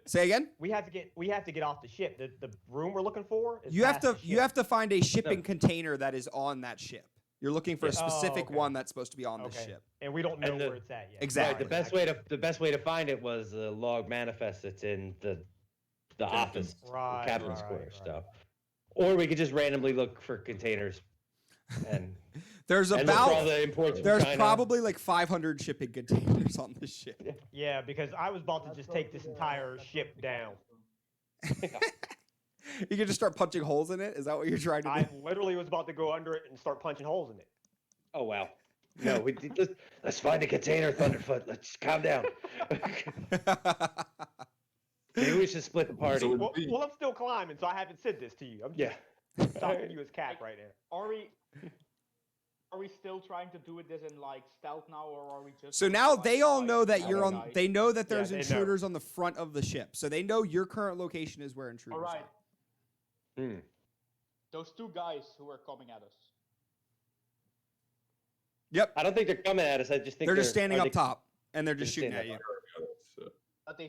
Say again? We have to get off the ship. The room we're looking for is You have past to the you ship. have to find a shipping container that is on that ship. You're looking for a specific okay. one that's supposed to be on the ship. And we don't know where it's at yet. Exactly. Right, the best way to find it was the log manifest that's in the office, captain's quarters stuff. Or we could just randomly look for containers. And there's and look for all the imports from there's China. probably like 500 shipping containers on this ship. Yeah, because I was about to just take this entire ship down. You can just start punching holes in it? Is that what you're trying to do? I literally was about to go under it and start punching holes in it. Oh wow. No, let's find a container, Thunderfoot. Let's calm down. Maybe we should split the party. So Well, I'm still climbing, so I haven't said this to you. I'm just talking to you as Cap right now. Are we still trying to do this in like stealth now, or are we just? So now they all know that I you're don't on. know. They know that there's they know. intruders on the front of the ship, so they know your current location is where intruders All right. are. Those two guys who are coming at us. Yep, I don't think they're coming at us. I just think they're just standing are up they- top and they're just They're shooting at you. standing But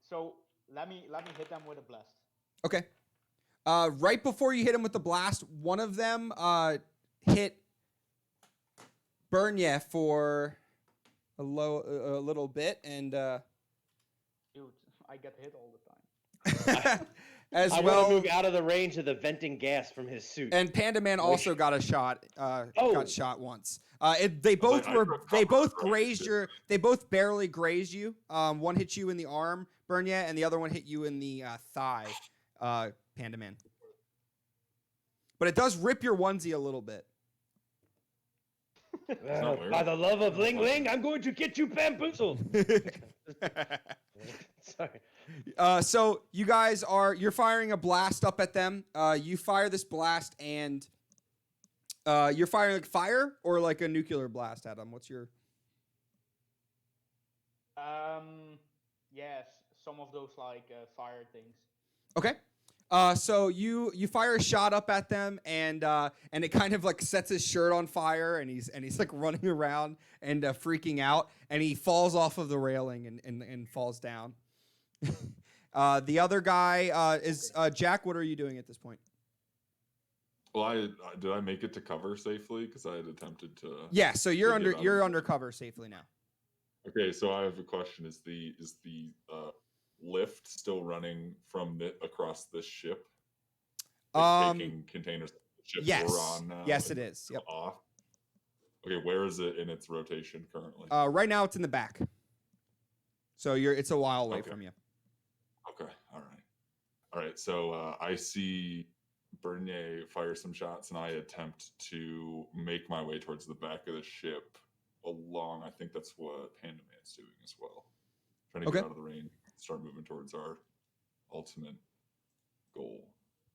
So let me hit them with a blast. Okay. Right before you hit him with the blast, one of them hit Bernya for a little bit, and Dude, I get hit all the time. as I want well. to move out of the range of the venting gas from his suit. And Panda Man also got a shot. Got Oh. shot once. They both They both barely grazed you. One hit you in the arm, Bernya, and the other one hit you in the thigh, Panda Man. But it does rip your onesie a little bit. By the love of Ling Ling, I'm going to get you bamboozled. Sorry. So you guys you're firing a blast up at them. You fire this blast, and you're firing like fire or like a nuclear blast at them. What's your? Yes, some of those like fire things. Okay. So you fire a shot up at them, and it kind of like sets his shirt on fire, and he's like running around and freaking out, and he falls off of the railing and falls down. The other guy is Jack. What are you doing at this point? Well, did I make it to cover safely? Because I had attempted to. Yeah. So you're to get out of under cover safely now. Okay, so I have a question: Is the lift still running from across this ship? Like taking containers that the ships Yes. were on now. Yes, and it is. Yep. Off. Okay, where is it in its rotation currently? Right now it's in the back. So it's a while away Okay. from you. Okay, all right. So I see Bernier fire some shots, and I attempt to make my way towards the back of the ship. I think that's what Panda Man's doing as well. Trying to get out of the rain, start moving towards our ultimate goal.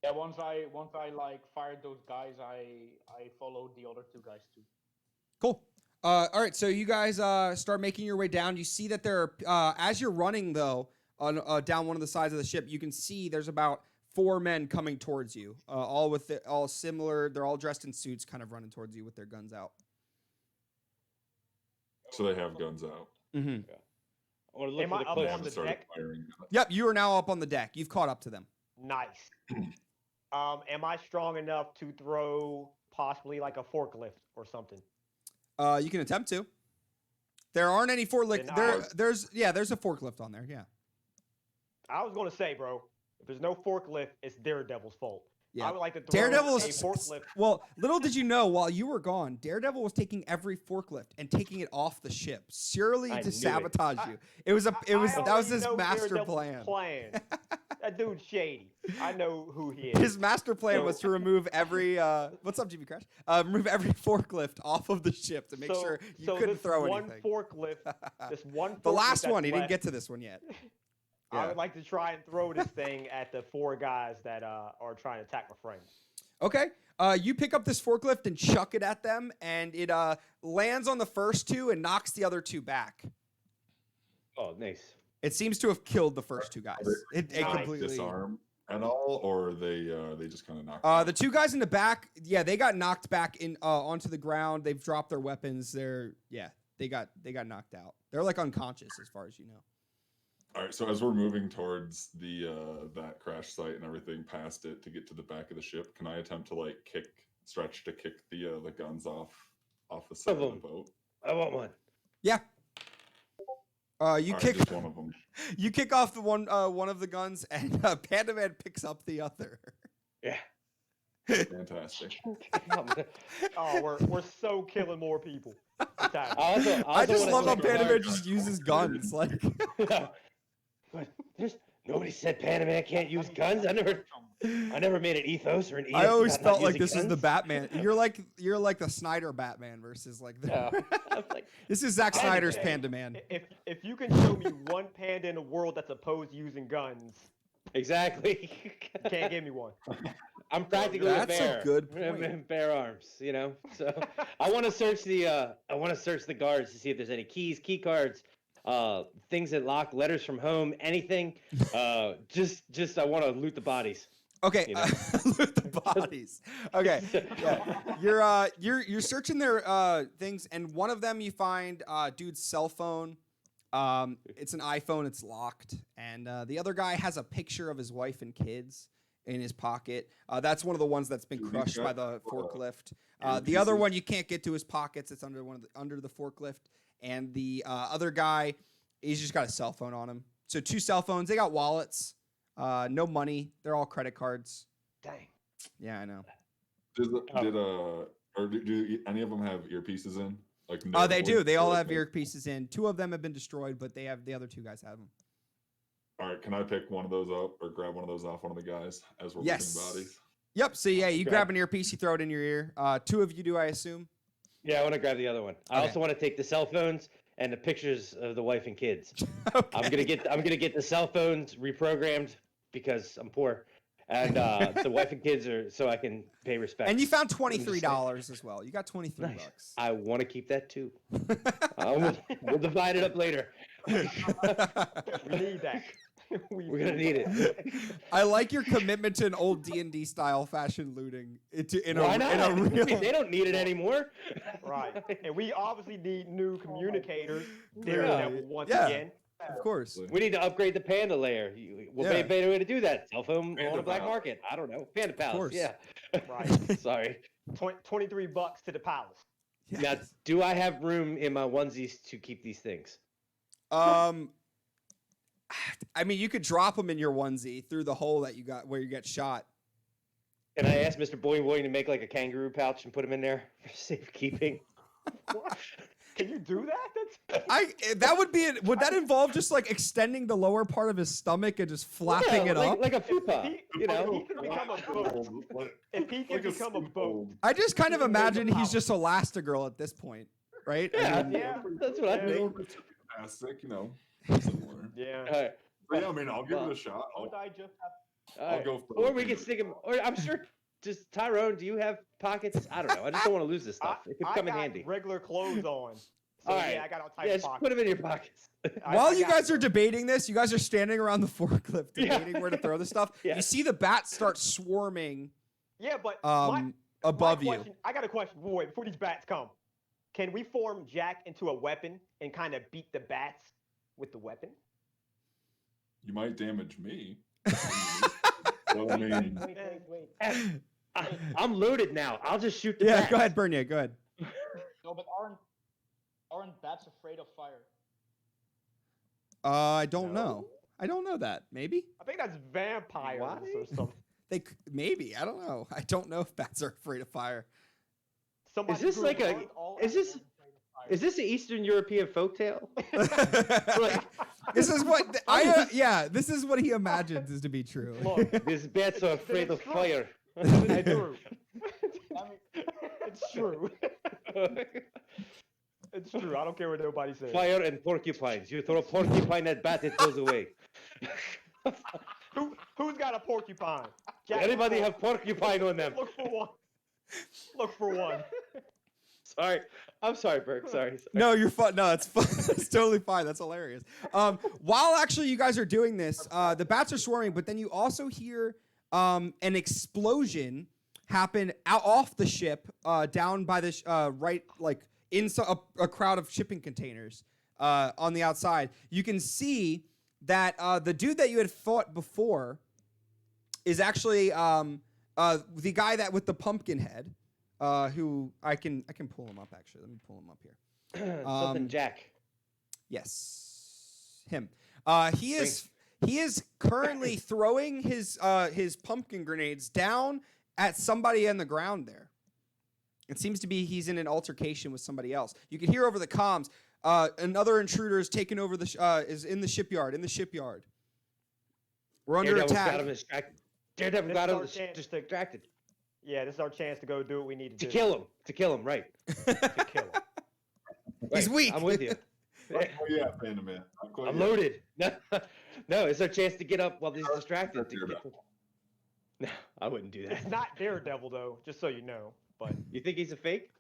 Yeah, once I like fired those guys, I followed the other two guys too. Cool. All right, so you guys start making your way down. You see that there are, as you're running though, on down one of the sides of the ship, you can see there's about 4 men coming towards you, all similar. They're all dressed in suits, kind of running towards you with their guns out. So they have guns out. Mm-hmm. I want to look Am for I the up cliff. on the Started deck? firing. Yep, you are now up on the deck. You've caught up to them. Nice. Am I strong enough to throw possibly like a forklift or something? You can attempt to. There aren't any forklift. Then There's a forklift on there. Yeah. I was gonna say, bro, if there's no forklift, it's Daredevil's fault. Yeah. I would like to throw Daredevil a is forklift. well. Little did you know, while you were gone, Daredevil was taking every forklift and taking it off the ship, surely I to knew it. sabotage you. That was his master plan. plan. That dude's shady. I know who he is. His master plan was to remove every what's up, GB Crash? Remove every forklift off of the ship to make sure you couldn't this throw one anything. forklift, this one. The last forklift one, he that's didn't get to this one yet. I would like to try and throw this thing at the 4 guys that are trying to attack my friends. Okay. You pick up this forklift and chuck it at them, and it lands on the first 2 and knocks the other 2 back. Oh, nice. It seems to have killed the first 2 guys. It Nice. completely Disarm at all, or they just kind of knock. The 2 guys in the back, they got knocked back in onto the ground. They've dropped their weapons. They got knocked out. They're like unconscious as far as you know. All right, so as we're moving towards the that crash site and everything past it to get to the back of the ship, can I attempt to like stretch to kick the guns off the side of the boat? I want one. Yeah. You All right, kick just one of them. You kick off the one of the guns, and Panda Man picks up the other. Yeah. Fantastic. Oh, we're so killing more people. I just love how Panda Man just uses guns. Like, Nobody said Panaman can't use guns. I never made an ethos or an edict. I always about not felt like using this is the guns. Batman. You're like the Snyder Batman versus like the. Yeah. I was like, This is Zack Snyder's Hey, Panda Man. If you can show me one panda in the world that's opposed to using guns, exactly. you can't give me one. I'm practically That's a bear. a good point. Bear arms, you know. So I want to search the guards to see if there's any keys, key cards, things that lock, letters from home, anything. Just I want to loot the bodies. Okay, You know? loot the bodies. Okay, yeah. You're searching their things, and one of them you find dude's cell phone. It's an iPhone. It's locked, and the other guy has a picture of his wife and kids in his pocket. That's one of the ones that's been crushed by the forklift. The other one you can't get to his pockets. It's under the forklift, and the other guy, he's just got a cell phone on him. So 2 cell phones. They got wallets. No money. They're all credit cards. Dang. Yeah, I know. Do any of them have earpieces in? Like Oh, they do. They all have ear. earpieces in. 2 of them have been destroyed, but the other 2 guys have them. All right, can I pick one of those up or grab one of those off one of the guys as we're Yes. looting bodies? Yep. So yeah, you Okay. grab an earpiece, you throw it in your ear. 2 of you do, I assume. Yeah, I want to grab the other one. I Okay. also want to take the cell phones and the pictures of the wife and kids. Okay. I'm gonna get the cell phones reprogrammed because I'm poor, and the wife and kids are so I can pay respect. And you found $23 as well. You got 23 Nice. bucks. I want to keep that too. We'll divide it up later. We need that. We're gonna need it. I like your commitment to an old D&D style fashion looting. Why not? In a real. They don't need it anymore. Right. And we obviously need new communicators. Yeah. Once Yeah. again. Of course. We need to upgrade the Panda layer. We'll pay a better way to do that. Cell phone Panda on the black Palace. market. I don't know. Panda Palace. course. Yeah. Right. Sorry. $23 to the palace. Now, Yes. do I have room in my onesies to keep these things? I mean, you could drop them in your onesie through the hole that you got where you get shot. Can I ask Mr. Boing Boing to make like a kangaroo pouch and put them in there for safekeeping? What? Can you do that? That would be would that involve just like extending the lower part of his stomach and just flapping it up? like a pupa, He- you know? he can become a boat. If he can become a boat. I just kind of He can make imagine a he's power. just Elastigirl at this point, right? I Yeah, mean, Yeah. that's what I Yeah. think. Fantastic, similar. Yeah. All right. But yeah, I mean, I'll give it a shot. Don't I just have All I'll right. go for Or it. we can stick them. Or I'm sure. Just Tyrone, do you have pockets? I don't know. I just don't want to lose this stuff. It could I come in got handy. regular clothes on. So All right. yeah, I got all types Yeah, of just pockets. put them in your pockets. While you got guys are debating this, you guys are standing around the forklift Yeah. debating where to throw the stuff. You Yes. see the bats start swarming Yeah, but above my you. question, I got a question. Wait, before these bats come, can we form Jack into a weapon and kind of beat the bats with the weapon? You might damage me. Well, I mean, wait. I'm loaded now. I'll just shoot the Yeah, bats. go ahead, Bernier. Go ahead. No, but aren't bats afraid of fire? I don't No. know. I don't know that. Maybe I think that's vampires Why? or something. maybe. I don't know. I don't know if bats are afraid of fire. Somebody this Google like a- it. Is this is this an Eastern European folktale? This is what this is what he imagines is to be true. Look, These bats are afraid of fire. it's true. I mean, It's true. It's true. I don't care what nobody says. Fire and porcupines. You throw a porcupine at bat, it goes away. Who's got a porcupine? Jack, Anybody have porcupine on them? Look for one. Look for one. Sorry. I'm sorry, Burke. Sorry. No, you're fun. No, it's fun. It's totally fine. That's hilarious. While actually you guys are doing this, the bats are swarming, but then you also hear an explosion happen out off the ship, down by the right, like in a crowd of shipping containers on the outside. You can see that the dude that you had fought before is actually the guy that with the pumpkin head. Who I can pull him up actually. Let me pull him up here. Something Jack. Yes, him. He is currently throwing his pumpkin grenades down at somebody on the ground there. It seems to be he's in an altercation with somebody else. You can hear over the comms. Another intruder is taking over is in the shipyard. We're under Daredevil attack. got him distracted. Daredevil got him distracted. Yeah, this is our chance to go do what we need to do. To kill him, right. To kill him. He's Right, weak. I'm with you. Oh, yeah, Panda Man. I'm loaded. No, it's our chance to get up while he's distracted. No, I wouldn't do It's that. not Daredevil though, just so you know. But You think he's a fake?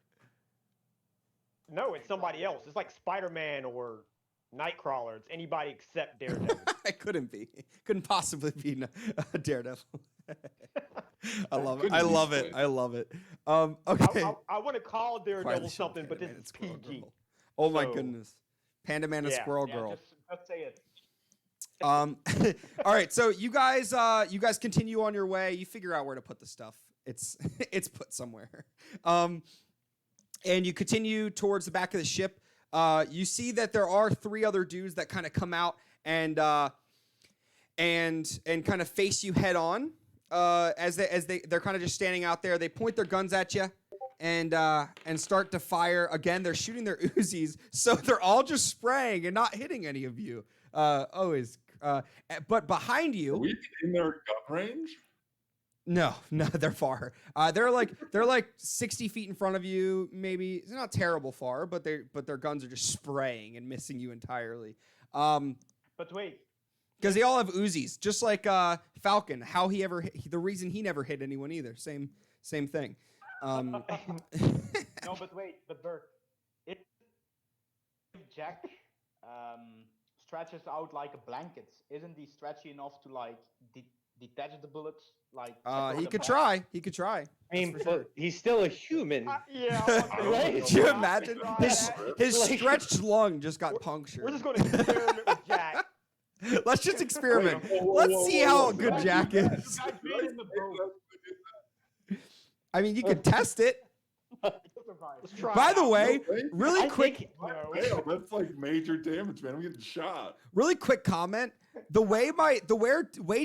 no, it's somebody else. It's like Spider-Man or Nightcrawler. It's anybody except Daredevil. It couldn't be. Couldn't possibly be a Daredevil. I love it. I love it. I love it. Okay. I want to call Quietly Daredevil Show, something, but Panda this Man is and Squirrel PG. Girl. Oh my So- goodness. Panda Man and Yeah. Squirrel Yeah, Girl. just say it. All right, so you guys continue on your way. You figure out where to put the stuff. It's it's put somewhere. And you continue towards the back of the ship. You see that there are 3 other dudes that kind of come out and kind of face you head on. As they're kind of just standing out there. They point their guns at you and start to fire. Again, they're shooting their Uzis, so they're all just spraying and not hitting any of you. Always. But behind Are you, we in their gun range? no, they're far. They're like 60 feet in front of you. Maybe it's not terrible far, but their guns are just spraying and missing you entirely. But wait, Because they all have Uzis, just like Falcon. The reason he never hit anyone either. Same thing. No, but wait, but Bert, if Jack stretches out like a blanket, isn't he stretchy enough to like detach the bullets? Like He could try. He could try. I mean, That's for but he's still a human. yeah. I want to Right? Could you imagine? Try His that. Like- stretched lung just got punctured. We're just going to experiment with Jack. Let's just experiment. Whoa, Let's whoa, see whoa, how whoa. good Jack is. I mean, you could test it. Let's try. By it the out. way, No way. really I quick, think- No. Damn, that's like major damage, man. I'm getting shot. really quick comment. The way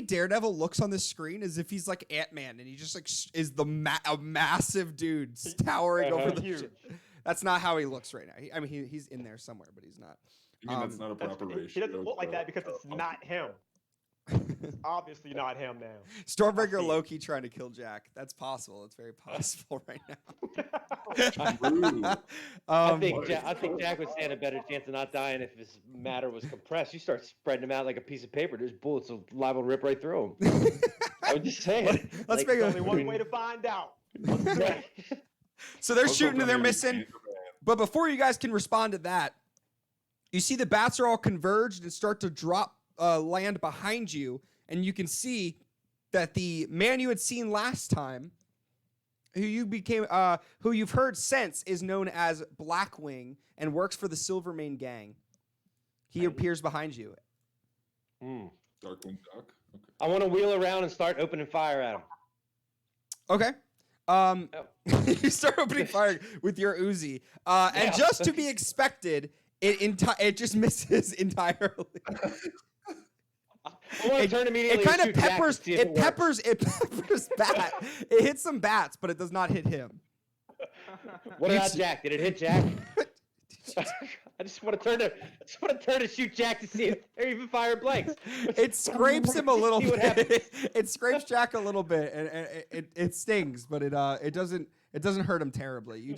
Daredevil looks on the screen is if he's like Ant-Man and he just like is a massive dude towering over the Huge. ship. That's not how he looks right now. He's in there somewhere, but he's not. You mean that's not a proper He ratio? doesn't look like that because it's not him. It's obviously not him now. Stormbreaker see. Loki trying to kill Jack. That's possible. It's very possible right Rude. now. I think Jack would stand a better chance of not dying if his matter was compressed. You start spreading them out like a piece of paper. There's bullets liable to rip right through him. I'm just saying. Let's make There's a- only one way to find out. Right. So they're Also, shooting and they're Panda Man, missing. But before you guys can respond to that, you see the bats are all converged and start to land behind you, and you can see that the man you had seen last time, who you've heard since, is known as Blackwing and works for the Silvermane Gang. He appears behind you. Darkwing Duck. Okay. I want to wheel around and start opening fire at him. Okay. You start opening fire with your Uzi, and Yeah. just to be expected, it just misses entirely. I want to turn immediately. It kind and of shoot Jack peppers. to see if It works. peppers bat. It hits some bats, but it does not hit him. What You about s- Jack? Did it hit Jack? I just want to turn to shoot Jack to see if they're even fire blanks. It scrapes him a little See what bit. It scrapes Jack a little bit, and it stings, but it doesn't hurt him terribly. You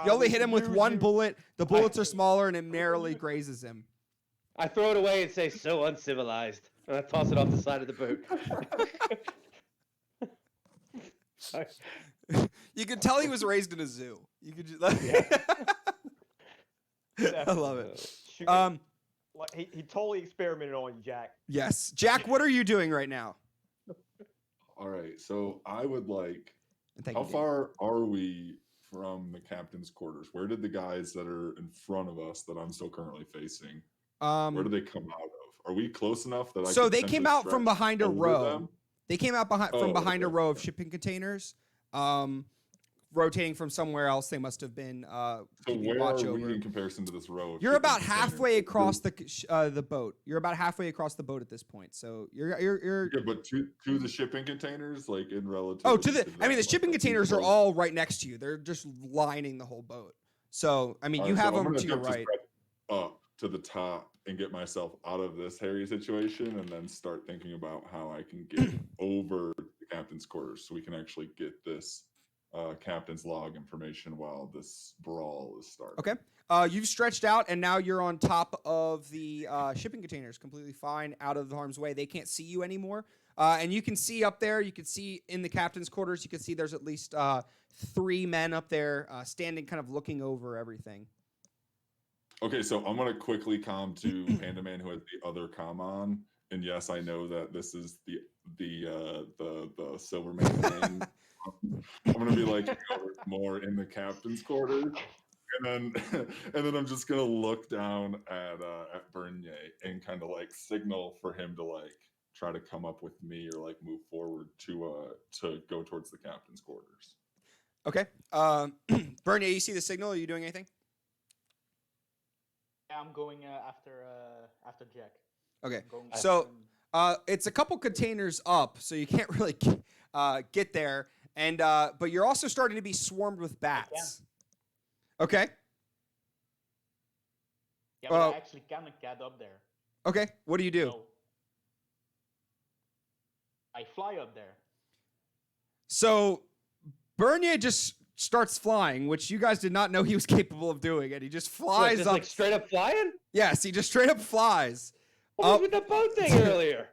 only hit him with one bullet. The bullets are smaller, and it narrowly grazes him. I throw it away and say, "So uncivilized," and I toss it off the side of the boat. You could tell he was raised in a zoo. You could just. I love it. Shoot. Um, Like, he totally experimented on you, Jack. yes, Jack. What are you doing right now? All right, so I would like. And thank How you, Dave. far are we from the captain's quarters? Where did the guys that are in front of us that I'm still currently facing? Where do they come out of? Are we close enough that I? So could they came potentially out from stretch behind a over row. them? They came out from Oh, behind a okay. row of shipping containers, rotating from somewhere else. They must have been So keeping where watch are over. we in comparison to this row? Of You're shipping about containers? halfway across the boat. You're about halfway across the boat at this point. So you're. Yeah, but to the shipping containers, like in relative. Oh, to the. I mean, the them, shipping like, are we containers are close? all right next to you. They're just lining the whole boat. So I mean, All you right, so have I'm them gonna to your attempt to right. stretch up to the top and get myself out of this hairy situation, and then start thinking about how I can get over the captain's quarters, so we can actually get this captain's log information while this brawl is starting. Okay. You've stretched out, and now you're on top of the shipping containers, completely fine, out of harm's way. They can't see you anymore. And you can see up there, you can see in the captain's quarters, you can see there's at least 3 men up there standing, kind of looking over everything. Okay, so I'm gonna quickly comm to Panda Man, who has the other comm on, and yes, I know that this is the Silver Man thing. I'm gonna be like, more in the captain's quarters, and then I'm just gonna look down at Bernier and kind of like signal for him to like try to come up with me or like move forward to go towards the captain's quarters. Okay. Bernier, you see the signal? Are you doing anything? Yeah, I'm going after Jack. Okay. I'm going So after him. it's a couple containers up, so you can't really get there. And but you're also starting to be swarmed with bats. Okay. Yeah, but I actually cannot get up there. Okay. What do you do? So I fly up there. So Bernier just starts flying, which you guys did not know he was capable of doing, and he just What, flies just up. like straight up flying? Yes, he just straight up flies. What was Up. with the boat thing earlier?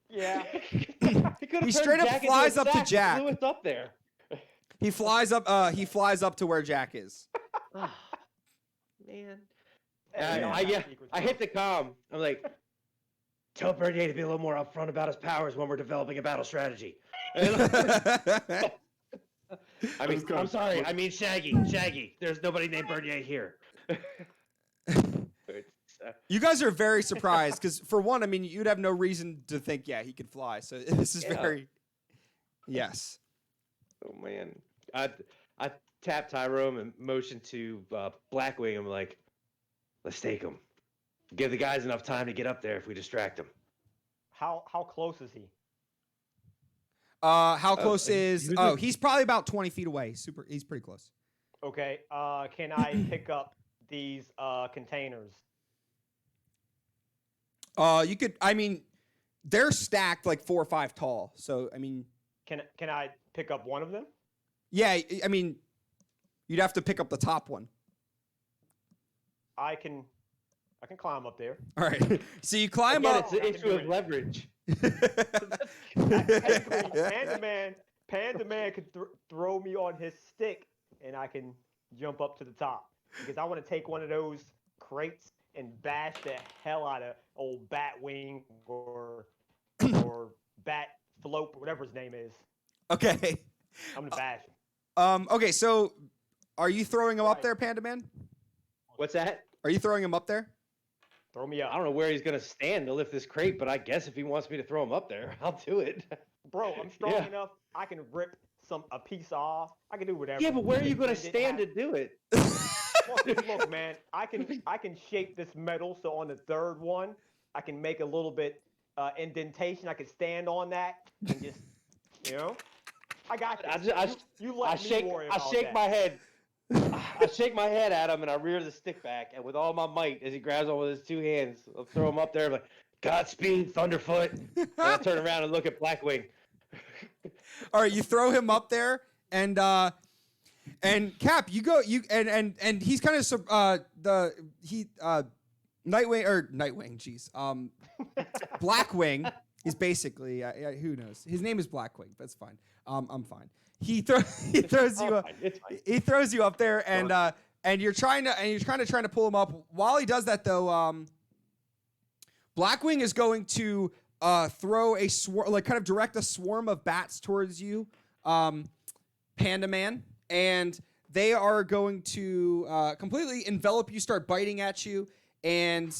Yeah. He could have He turned straight up Jack into a flies up to sack and Jack. Flew us up there. He flies up. He flies up to where Jack is. Ah, man. Hey, I hit the comm. I'm like, tell Bernier to be a little more upfront about his powers when we're developing a battle strategy. I mean, just kinda I'm sorry. look- I mean, Shaggy. Shaggy. There's nobody named Bernier here. You guys are very surprised because, for one, I mean, you'd have no reason to think, yeah, he could fly. So this is Yeah. very, yes. Oh man. I tapped Tyrone and motioned to Blackwing. I'm like, let's take him. Give the guys enough time to get up there if we distract them. How close is he? How close is? he was Oh, like- he's probably about 20 feet away. He's pretty close. Okay. Can I pick up these containers? You could. I mean, they're stacked like 4 or 5 tall. So I mean, Can I pick up one of them? yeah. I mean, you'd have to pick up the top one. I can climb up there. All right. So you climb Again, up. it's an I can issue do of it. leverage. Panda Man could throw me on his stick, and I can jump up to the top because I want to take one of those crates and bash the hell out of old Batwing or Bat Float, whatever his name is. Okay. I'm gonna bash him. Okay. So, are you throwing him up Right. there, Panda Man? What's that? Are you throwing him up there? Throw me I up, don't know where he's gonna stand to lift this crate, but I guess if he wants me to throw him up there, I'll do it. bro. I'm strong Yeah. enough. I can rip a piece off. I can do whatever. Yeah, but where are you gonna It didn't stand to happen. do it? Look, man, I can shape this metal so on the third one, I can make a little bit indentation. I can stand on that and just, I got this. You let me worry about I shake that. my head. I shake my head at him and I rear the stick back, and with all my might, as he grabs on with his 2 hands, I'll throw him up there. I'm like, Godspeed, Thunderfoot. And I turn around and look at Blackwing. All right. You throw him up there, and And Cap, you go, and he's kind of Nightwing, jeez. Blackwing is basically who knows? His name is Blackwing. That's fine. I'm fine. He throws you up. He throws you up there, and you're trying to pull him up. While he does that, though, Blackwing is going to throw a swarm, like kind of direct a swarm of bats towards you, Panda Man, and they are going to completely envelop you, start biting at you, and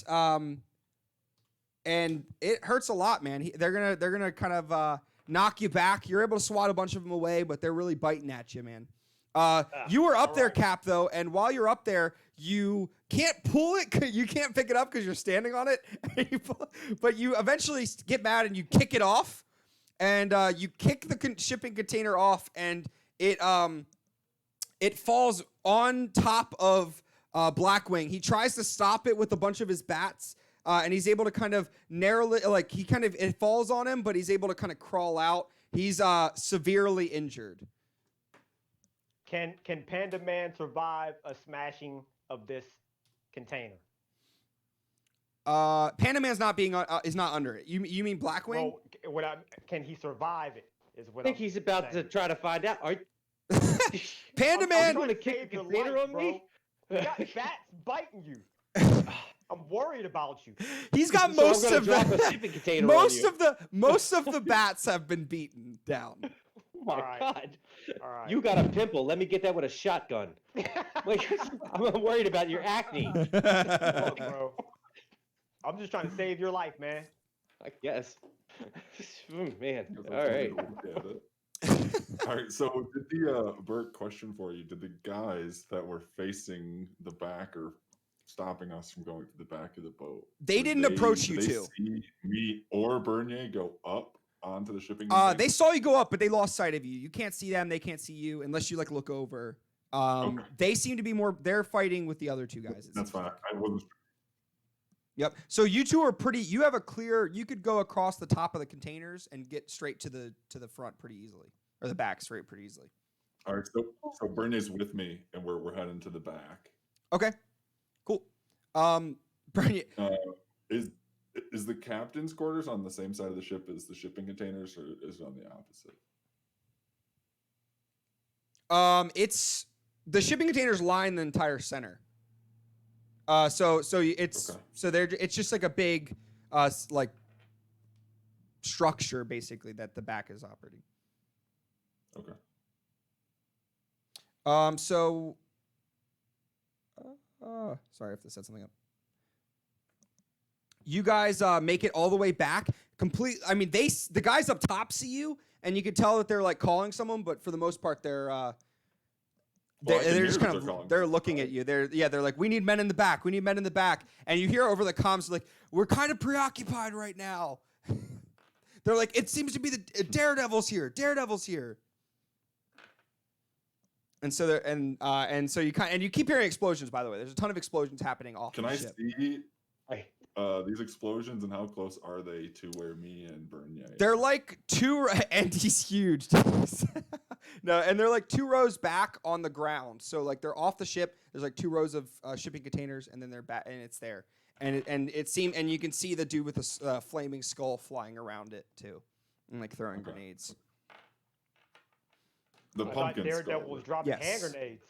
it hurts a lot, man. They're gonna kind of knock you back. You're able to swat a bunch of them away, but they're really biting at you, man. You were up there, Cap, though, and while you're up there, you can't pull it. You can't pick it up because you're standing on it. But you eventually get mad and you kick it off, and you kick the shipping container off, and it falls on top of Blackwing. He tries to stop it with a bunch of his bats. And he's able to kind of narrowly, like it falls on him, but he's able to kind of crawl out. He's severely injured. Can Panda Man survive a smashing of this container? Panda Man's not is not under it. You mean Blackwing? No, can he survive it? Is what I think he's about to try to find out. Panda Man. You want to kick the container on me? You got bats biting you. I'm worried about you. He's got So most I'm of gonna drop a the shipping container on you. most of the bats have been beaten down. Oh my Alright. God. All right. You got a pimple. Let me get that with a shotgun. Like, I'm worried about your acne. Look, bro. I'm just trying to save your life, man. I guess. Man. Because All I right. totally get it. All right, so did the Bert, question for you? Did the guys that were facing the back or stopping us from going to the back of the boat? They didn't approach you did they two. See me or Bernier go up onto the shipping? They saw you go up, but they lost sight of you. You can't see them. They can't see you unless you like look over. Okay. They seem to be more. They're fighting with the other two guys. it That's seems fine. like. I wasn't. Yep. So you two are pretty. You have a clear. You could go across the top of the containers and get straight to the front pretty easily, or the back straight pretty easily. All right, so Bernier's with me, and we're heading to the back. Okay. Cool. Bernier, Is the captain's quarters on the same side of the ship as the shipping containers, or is it on the opposite? it's the shipping containers line the entire center. So it's Okay. it's just like a big like structure basically that the back is operating. Okay. So sorry if this set something up. You guys make it all the way back. I mean, the guys up top see you, and you can tell that they're like calling someone, but for the most part, they're just kind of they're looking at you. They're like, we need men in the back. We need men in the back. And you hear over the comms like, we're kind of preoccupied right now. They're like, it seems to be the Daredevil's here. Daredevil's here. And so so you keep hearing explosions. By the way, there's a ton of explosions happening off Can the I ship. see these explosions, and how close are they to where me and Bernier? They're like and he's huge. No, and they're like 2 rows back on the ground. So like they're off the ship. There's like 2 rows of shipping containers, and then they're back, and it's there. And you can see the dude with the flaming skull flying around it too, and like throwing Okay. grenades. The I thought pumpkin Daredevil skull. was dropping Yes. hand grenades.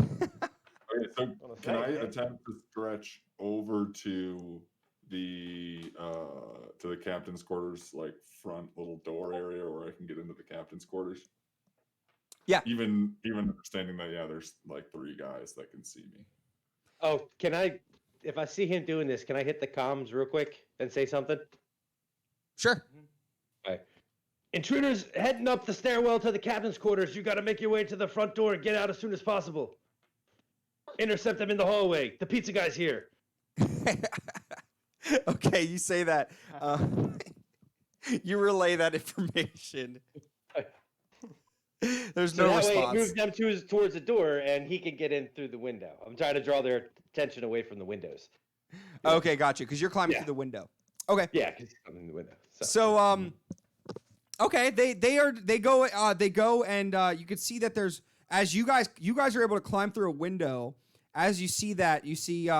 Okay, so Gonna can say, I man. attempt to stretch over to the captain's quarters, like front little door area, where I can get into the captain's quarters? Yeah. Even understanding that, there's like 3 guys that can see me. Oh, can I? If I see him doing this, can I hit the comms real quick and say something? Sure. Intruders heading up the stairwell to the captain's quarters. You got to make your way to the front door and get out as soon as possible. Intercept them in the hallway. The pizza guy's here. Okay, you say that. You relay that information. There's So no that way it response. moves them towards the door, and he can get in through the window. I'm trying to draw their attention away from the windows. Okay, got you. Because you're climbing Yeah. through the window. Okay. Yeah, because he's coming in the window. So okay, they go and you can see that there's as you guys are able to climb through a window. As you see that, you see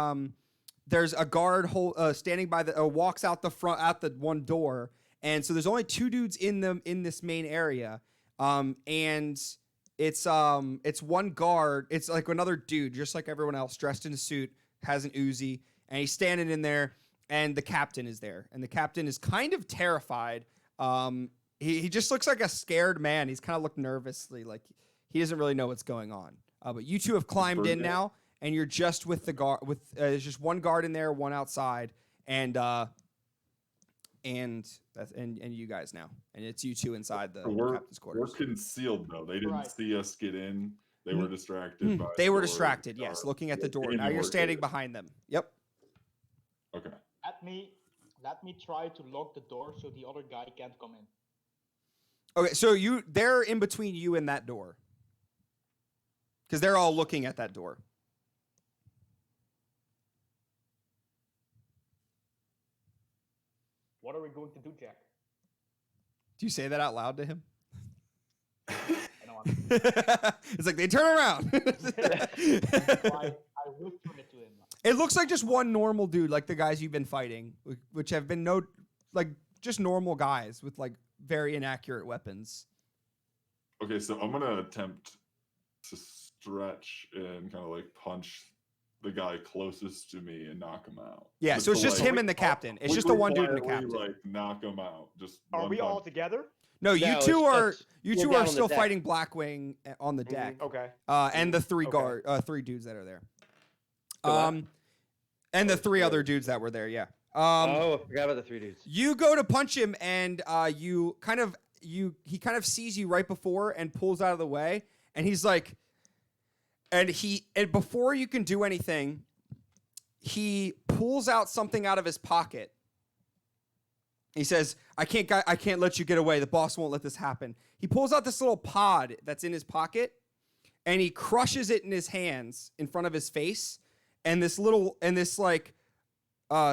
there's a guard standing by walks out the front at the one door, and so there's only 2 dudes in this main area, and it's one guard. It's like another dude, just like everyone else, dressed in a suit, has an Uzi, and he's standing in there, and the captain is there, and the captain is kind of terrified. He just looks like a scared man. He's kind of looked nervously, like he doesn't really know what's going on. But you 2 have climbed in now. And you're just with the guard. There's just one guard in there, one outside, and you guys now, and it's you 2 inside the captain's quarters. We're concealed though. They didn't see us get in. They were distracted. They were distracted. Yes, looking at the door. Now you're standing behind them. Yep. Okay. Let me try to lock the door so the other guy can't come in. Okay, so they're in between you and that door, because they're all looking at that door. What are we going to do, Jack? Do you say that out loud to him? I know I'm It's like they turn around. I whisper it to him. It looks like just one normal dude, like the guys you've been fighting, which have been just normal guys with like very inaccurate weapons. Okay, so I'm gonna attempt to stretch and kind of like punch the guy closest to me and knock him out. Yeah, Just so it's to, just like, him and the captain. It's just the one dude and the quietly, captain. Like knock him out. Just Are one we all punch. together? No, you No, two are it's- you we're two down are on the still deck. fighting Blackwing on the deck. Okay. And the 3 Okay. 3 dudes that are there. The what? And the 3 other dudes that were there. Yeah. I forgot about the 3 dudes. You go to punch him, and he kind of sees you right before and pulls out of the way, and he's like, and before you can do anything, he pulls out something out of his pocket. He says, I can't let you get away. The boss won't let this happen. He pulls out this little pod that's in his pocket, and he crushes it in his hands in front of his face, and this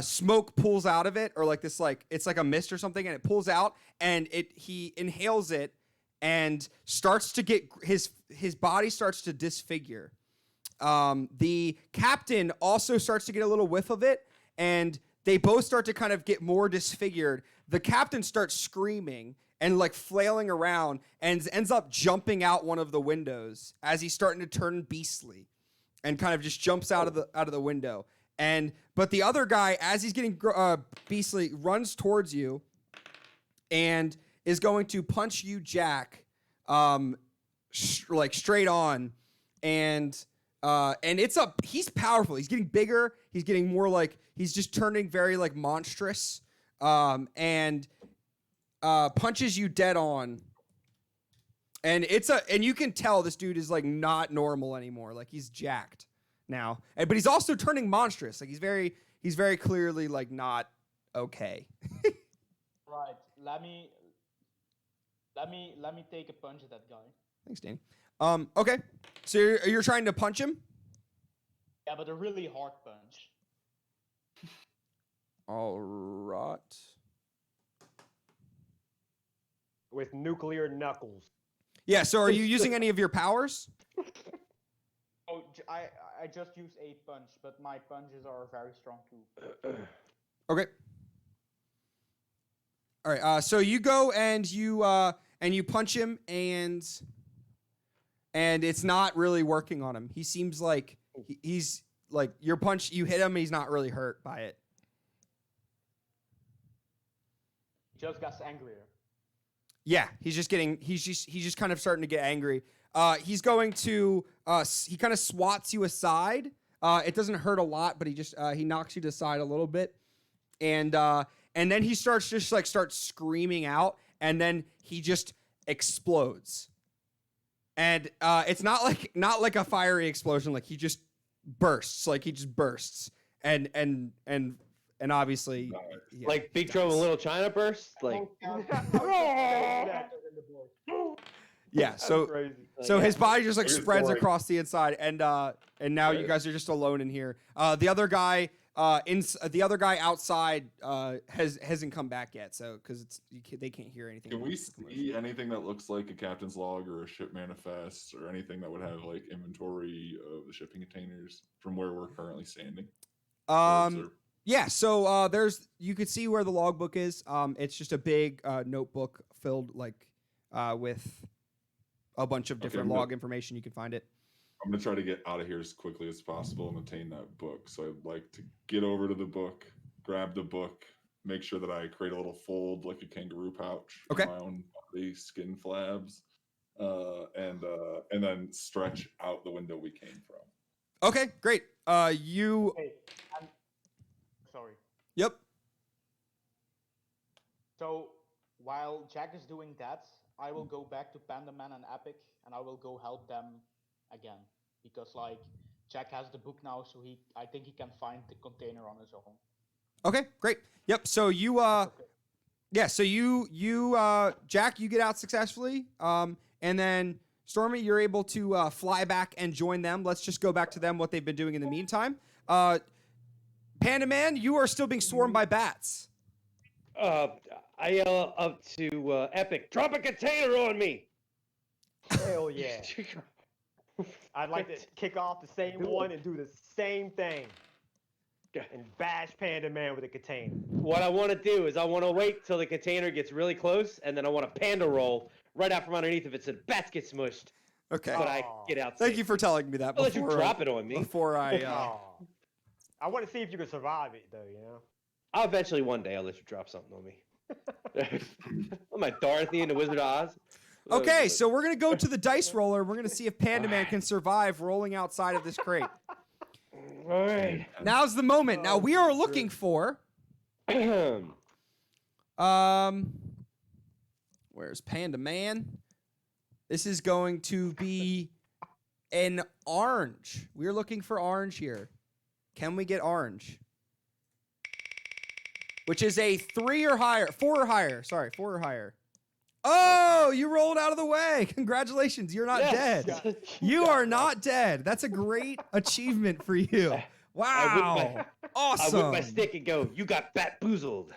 smoke pulls out of it, or like this, like it's like a mist or something, and it pulls out, and he inhales it, and starts to get his body starts to disfigure. The captain also starts to get a little whiff of it, and they both start to kind of get more disfigured. The captain starts screaming and like flailing around, and ends up jumping out one of the windows as he's starting to turn beastly, and kind of just jumps out of the window. But the other guy, as he's getting beastly, runs towards you and is going to punch you, Jack, like straight on, and he's powerful. He's getting bigger. He's getting more like he's just turning very like monstrous, and punches you dead on. And and you can tell this dude is like not normal anymore. Like he's jacked now, but he's also turning monstrous. Like he's very clearly like not okay. Right. Let me take a punch at that guy. Thanks, Danny. Okay, so you're trying to punch him. Yeah, but a really hard punch. All right. With nuclear knuckles. Yeah. So are you using any of your powers? Oh, I just used a punch, but my punches are very strong too. Okay. All right. So you go and you punch him, and it's not really working on him. He seems like he's like your punch. You hit him, and he's not really hurt by it. He just gets angrier. Yeah, he's just kind of starting to get angry. He's going to he kind of swats you aside. It doesn't hurt a lot, but he knocks you to the side a little bit, and then he starts screaming out, and then he just explodes. And it's not like a fiery explosion, like he just bursts, and obviously yeah. Like Big Trouble in Little China burst? Like, yeah, so Crazy. his body just like It's spreads boring. across the inside, and now you guys are just alone in here. The other guy the other guy outside hasn't come back yet. So because they can't hear anything. Can we see anything that looks like a captain's log or a ship manifest or anything that would have like inventory of the shipping containers from where we're currently standing? Yeah, so you could see where the logbook is. It's just a big notebook filled like with a bunch of different log information. You can find it. I'm gonna try to get out of here as quickly as possible and obtain that book. So I'd like to get over to the book, grab the book, make sure that I create a little fold like a kangaroo pouch Okay. in my own body, skin flabs, and then stretch out the window we came from. Okay, great. You. Hey, sorry. Yep. So while Jack is doing that, I will go back to Panda Man and Epic, and I will go help them again, because like Jack has the book now, so I think he can find the container on his own. Okay, great. Yep. So you yeah. So you Jack, you get out successfully. And then Stormy, you're able to fly back and join them. Let's just go back to them what they've been doing in the meantime. Panda Man, you are still being swarmed by bats. I yell up to Epic, drop a container on me. Hell yeah. I'd like to kick off the same one and do the same thing. And bash Panda Man with a container. What I want to do is I want to wait till the container gets really close, and then I want to panda roll right out from underneath of it so the bats get smushed. Okay. But I get out. Thank you for telling me that. I'll let you drop it on me. Before I. I want to see if you can survive it, though. You know. I'll eventually one day I'll let you drop something on me. I'm like Dorothy in the Wizard of Oz. Okay, so we're gonna go to the dice roller. We're gonna see if Panda Man can survive rolling outside of this crate. All right. Now's the moment. Now we are looking for. Where's Panda Man? This is going to be an orange. We're looking for orange here. Can we get orange? Which is a 4 or higher. Sorry, 4 or higher. Oh, you rolled out of the way. Congratulations. You're not dead. You are not dead. That's a great achievement for you. Wow. Awesome. I whip my stick and go, you got bat-boozled.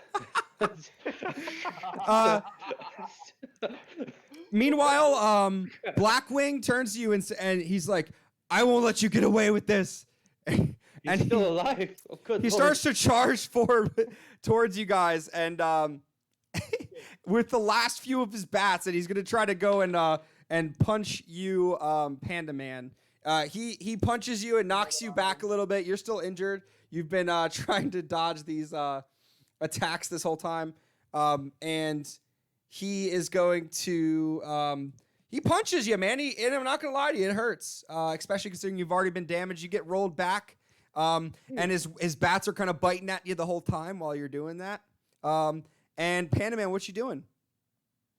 Meanwhile, Blackwing turns to you and he's like, I won't let you get away with this. He's still alive. Oh, good he Lord. starts to charge forward towards you guys, and with the last few of his bats, and he's gonna try to go and punch you, Panda Man. He punches you and knocks you back a little bit. You're still injured. You've been trying to dodge these attacks this whole time, and he is going to. He punches you, man. And I'm not gonna lie to you, it hurts, especially considering you've already been damaged. You get rolled back. And his bats are kind of biting at you the whole time while you're doing that. And Panda Man, what you doing?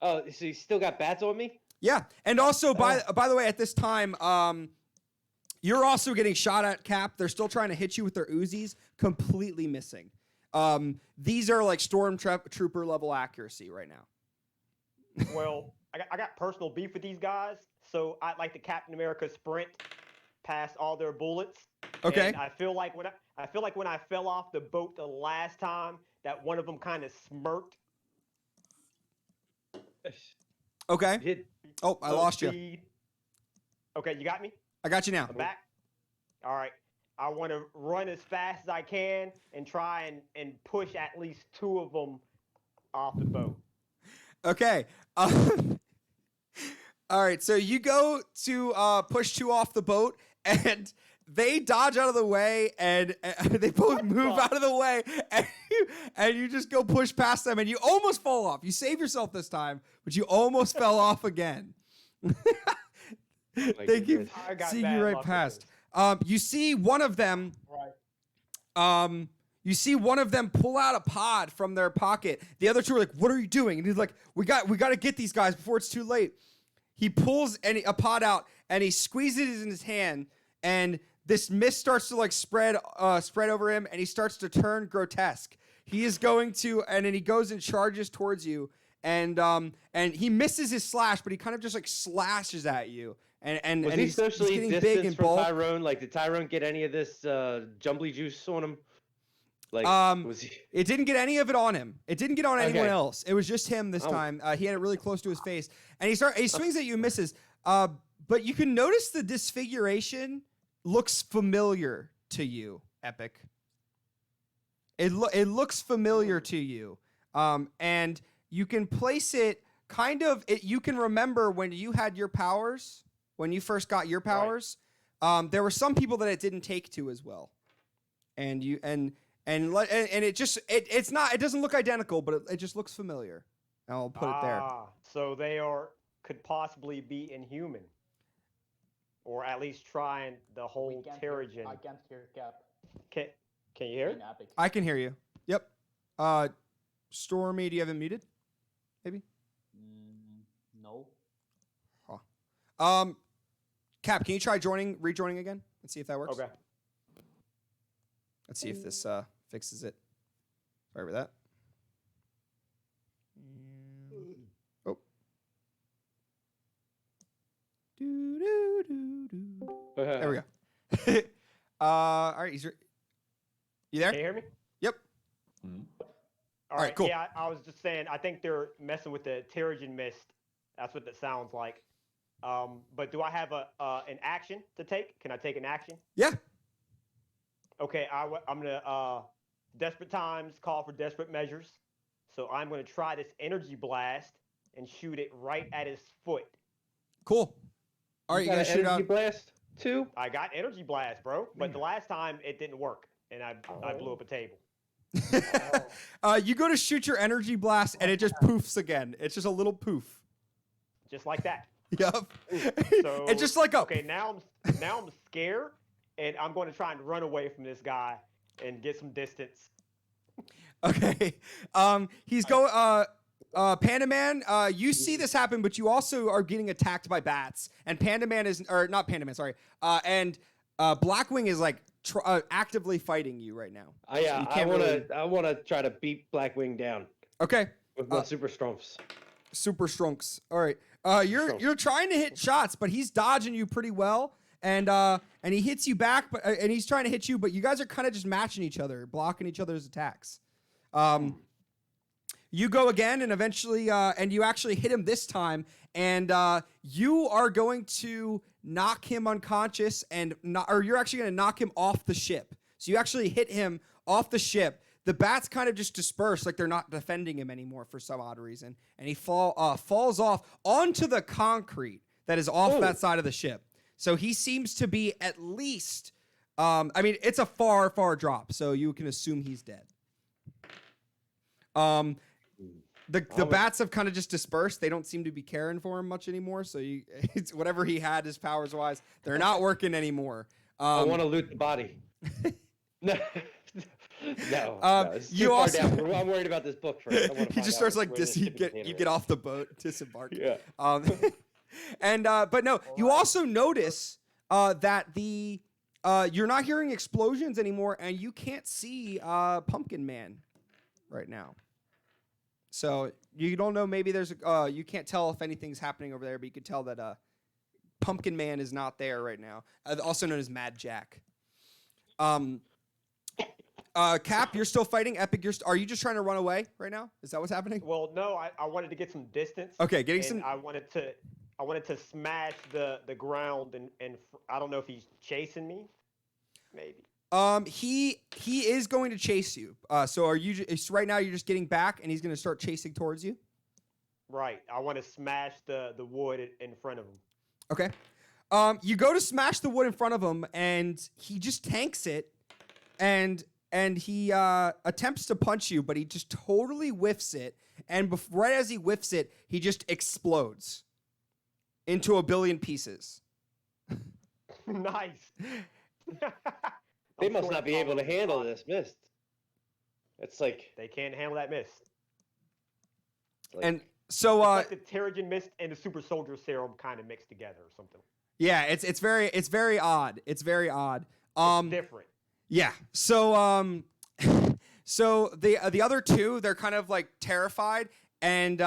Oh, so you still got bats on me? Yeah, and also by the way, at this time, you're also getting shot at, Cap. They're still trying to hit you with their Uzis, completely missing. These are like stormtrooper level accuracy right now. Well, I got personal beef with these guys, so I'd like to Captain America sprint past all their bullets. Okay. And I feel like when I fell off the boat the last time, that one of them kind of smirked. Okay. Oh, I lost you. Okay, you got me? I got you now. I'm back. All right. I want to run as fast as I can and try and push at least 2 of them off the boat. Okay. All right. So you go to push 2 off the boat, and they dodge out of the way, and they both move out of the way, and you just go push past them, and you almost fall off. You save yourself this time, but you almost fell off again. They keep seeing you right past. You see one of them. Right. You see one of them pull out a pod from their pocket. The other 2 are like, "What are you doing?" And he's like, "We got to get these guys before it's too late." He pulls a pod out and he squeezes it in his hand, and this mist starts to like spread over him, and he starts to turn grotesque. He is going to, and then he goes and charges towards you, and he misses his slash, but he kind of just like slashes at you. And Was and he socially getting big distanced and from bulk. Tyrone? Like, did Tyrone get any of this jumbly juice on him? Like, was he? It didn't get any of it on him. It didn't get on anyone Okay. else. It was just him this Oh. time. He had it really close to his face, and he swings at you and misses. But you can notice the disfiguration looks familiar to you, Epic. It looks familiar to you, and you can place it kind of. You can remember when you had your powers, when you first got your powers. There were some people that it didn't take to as well, and it doesn't look identical, but it just looks familiar. I'll put it there. So they could possibly be inhuman, or at least trying the We whole can't Terrigen. hear, I can't hear Cap Can you hear in it? Epic. I can hear you. Yep. Stormy, do you have it muted? Maybe. No. Cap, can you try rejoining again and see if that works? Okay. Let's see if this fixes it. Sorry about that. Oh. There we go. All right, you there? Can you hear me? Yep. Mhm. All right, cool. Yeah, I was just saying. I think they're messing with the Terrigen mist. That's what that sounds like. But do I have an action to take? Can I take an action? Yeah. Okay, I'm gonna desperate times call for desperate measures. So I'm gonna try this energy blast and shoot it right at his foot. Cool. All right, you got guys an shoot energy out. blast too? I got energy blast, bro. But the last time it didn't work, and I blew up a table. You go to shoot your energy blast, and it just poofs again. It's just a little poof. Just like that. Yep. So it's just like a. okay. Now I'm scared, and I'm going to try and run away from this guy and get some distance. Okay. He's going. Panda Man, you see this happen, but you also are getting attacked by bats. And Panda Man is, or not Panda Man, sorry. And Blackwing is like actively fighting you right now. I can't I wanna try to beat Blackwing down Okay. with my super strumps. Super strunks. All right. You're trying to hit shots, but he's dodging you pretty well. And he hits you back, but and he's trying to hit you, but you guys are kind of just matching each other, blocking each other's attacks. You go again, and eventually, and you actually hit him this time, and you are going to knock him unconscious, or you're actually going to knock him off the ship. So you actually hit him off the ship. The bats kind of just disperse, like they're not defending him anymore for some odd reason, and he falls off onto the concrete that is off that side of the ship. So he seems to be at least, I mean, it's a far, far drop, so you can assume he's dead. The bats have kind of just dispersed. They don't seem to be caring for him much anymore. So it's whatever he had, his powers wise, they're not working anymore. I want to loot the body. No, it's too you far also- down. I'm worried about this book first. I wanna He find just out starts like where this. the You shipping get container off the boat, disembark. is. Yeah. But no, you also notice that you're not hearing explosions anymore, and you can't see Pumpkin Man right now. So you don't know. Maybe there's you can't tell if anything's happening over there, but you could tell that Pumpkin Man is not there right now. Also known as Mad Jack. Cap, you're still fighting. Epic, are you just trying to run away right now? Is that what's happening? Well, no, I wanted to get some distance. Okay, getting and some. I wanted to smash the ground, and I don't know if he's chasing me. Maybe. He is going to chase you. So are you right now? You're just getting back, and he's going to start chasing towards you. Right. I want to smash the wood in front of him. Okay. You go to smash the wood in front of him, and he just tanks it, and he attempts to punch you, but he just totally whiffs it. And right as he whiffs it, he just explodes into a billion pieces. Nice. They must not be able to handle this mist. It's like, They can't handle that mist. And so, It's like the Terrigen mist and the super soldier serum kind of mixed together or something. yeah, it's very odd. It's very odd. It's different. Yeah. So so the other two, they're kind of like terrified, and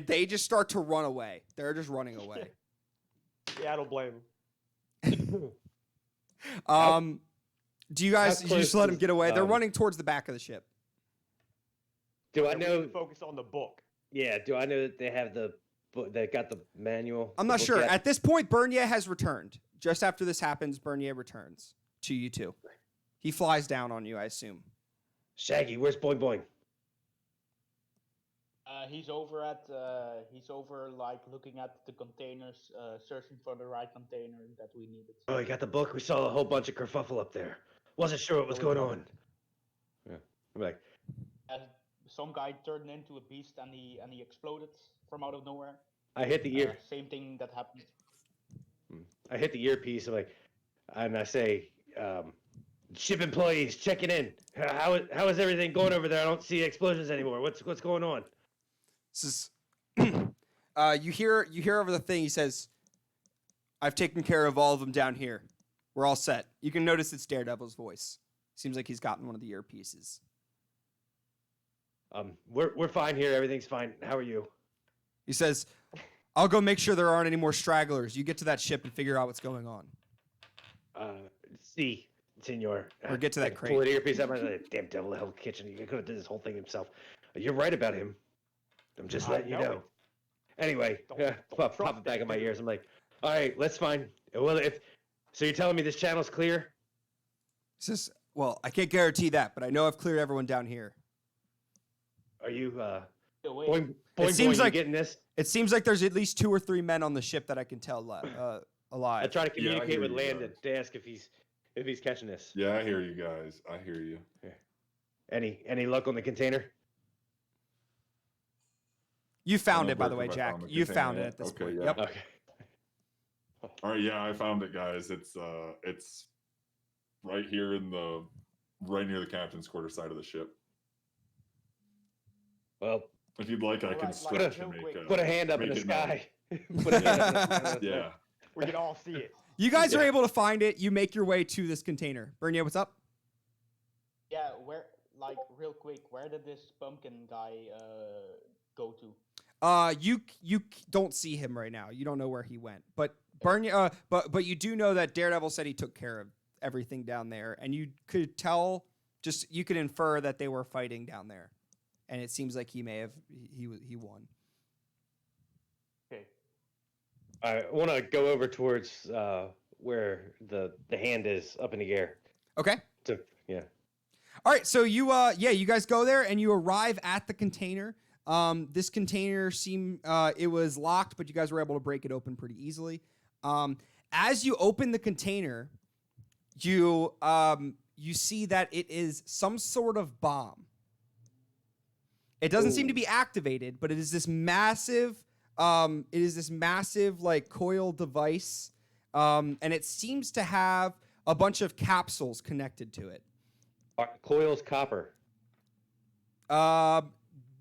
they just start to run away. They're just running away. Yeah, I don't blame him. Do you guys How you just close let them is- get away? They're running towards the back of the ship. Do I Yeah, we know? need to focus on the book. Yeah. Do I know that they have the book? They got the manual. I'm the not book sure. yet? At this point, Bernier has returned. Just after this happens, Bernier returns to you two. He flies down on you, I assume. Shaggy, where's Boing Boing? He's over like looking at the containers, searching for the right container that we needed. Oh, he got the book. We saw a whole bunch of kerfuffle up there. Wasn't sure what was No, we going don't. on. Yeah. I'm like, Some guy turned into a beast and he exploded from out of nowhere. I hit the ear. Same thing that happened. I hit the earpiece. And I say, ship employees checking in. How is everything going over there? I don't see explosions anymore. What's going on? This is you hear over the thing. He says, "I've taken care of all of them down here. We're all set." You can notice it's Daredevil's voice. Seems like he's gotten one of the earpieces. We're fine here. Everything's fine. How are you? He says, "I'll go make sure there aren't any more stragglers. You get to that ship and figure out what's going on." See, senor. Or get to that I pull crate. an earpiece out of my damn devil hell kitchen. He could have did this whole thing himself. You're right about him. I'm just I letting you know know. it. Anyway, Don't pop trust it back that in my dude. ears. I'm like, all right, let's fine. Well, so you're telling me this channel's clear? He says, "Well, I can't guarantee that, but I know I've cleared everyone down here." Are you Wait, boing, seems you like- getting this? It seems like there's at least 2 or 3 men on the ship that I can tell I alive. try to Yeah, I communicate hear with you Landon guys. to ask if he's catching this. Yeah, I hear you guys. I hear you. Any luck on the container? You found know, it, by the Burke, way, if I Jack. found the You container found it yet. at this Okay, point. yeah. Yep. Okay. All right, yeah, I found it, guys. It's right here right near the captain's quarter side of the ship. Well, If you'd like, I can Alright, like, switch real and quick, make. put a hand up in make the it known. sky. Put a hand up in the sky. Yeah. We can all see it. You guys are Yeah. able to find it. You make your way to this container. Bernier, what's up? yeah, real quick, where did this pumpkin guy go to? You don't see him right now. You don't know where he went. But Bernier, but you do know that Daredevil said he took care of everything down there, and you could tell. You could infer that they were fighting down there, and it seems like he won. Okay. I want to go over towards where the hand is up in the air. Okay. Yeah. All right, so you guys go there and you arrive at the container. This container it was locked, but you guys were able to break it open pretty easily. As you open the container, you see that it is some sort of bomb. It doesn't seem to be activated, but it is this massive like coil device, and it seems to have a bunch of capsules connected to it. Coils copper.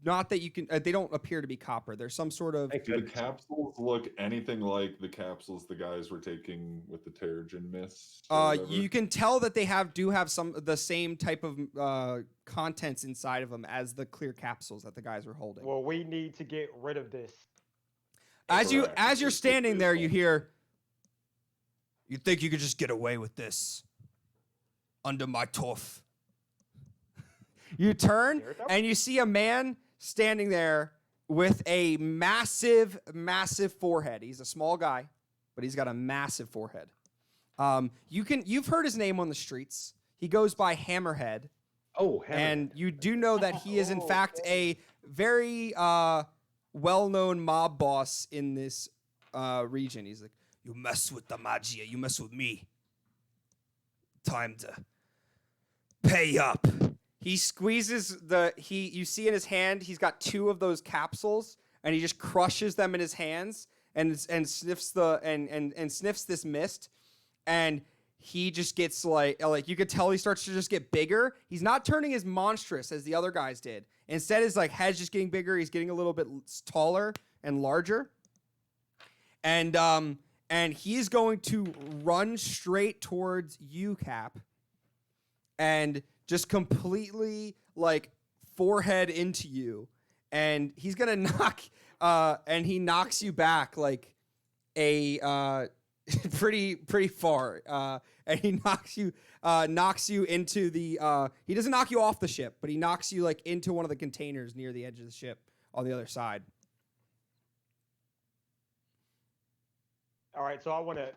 Not that you can. They don't appear to be copper. There's some sort of. Thank Do the goodness. capsules look anything like the capsules the guys were taking with the Terrigen mist? or whatever? You can tell that they do have some the same type of contents inside of them as the clear capsules that the guys were holding. Well, we need to get rid of this. as you're Correct. standing As quickly as there, you possible. hear. You think you could just get away with this? Under my turf. You turn Daredevil? and you see a man standing there with a massive, massive forehead. He's a small guy, but he's got a massive forehead. You've heard his name on the streets. He goes by Hammerhead, Oh, and you do know that he is in fact a very well-known mob boss in this region. He's like, "You mess with the Magia, you mess with me. Time to pay up." He squeezes you see in his hand, he's got 2 of those capsules, and he just crushes them in his hands and sniffs sniffs this mist, and he just gets like you could tell he starts to just get bigger. He's not turning as monstrous as the other guys did. Instead, his head's just getting bigger. He's getting a little bit taller and larger, and he's going to run straight towards you, Cap, and just completely forehead into you, and he's gonna knock and he knocks you back like a pretty far. And he knocks you into the. He doesn't knock you off the ship, but he knocks you like into one of the containers near the edge of the ship on the other side. All right, so I want to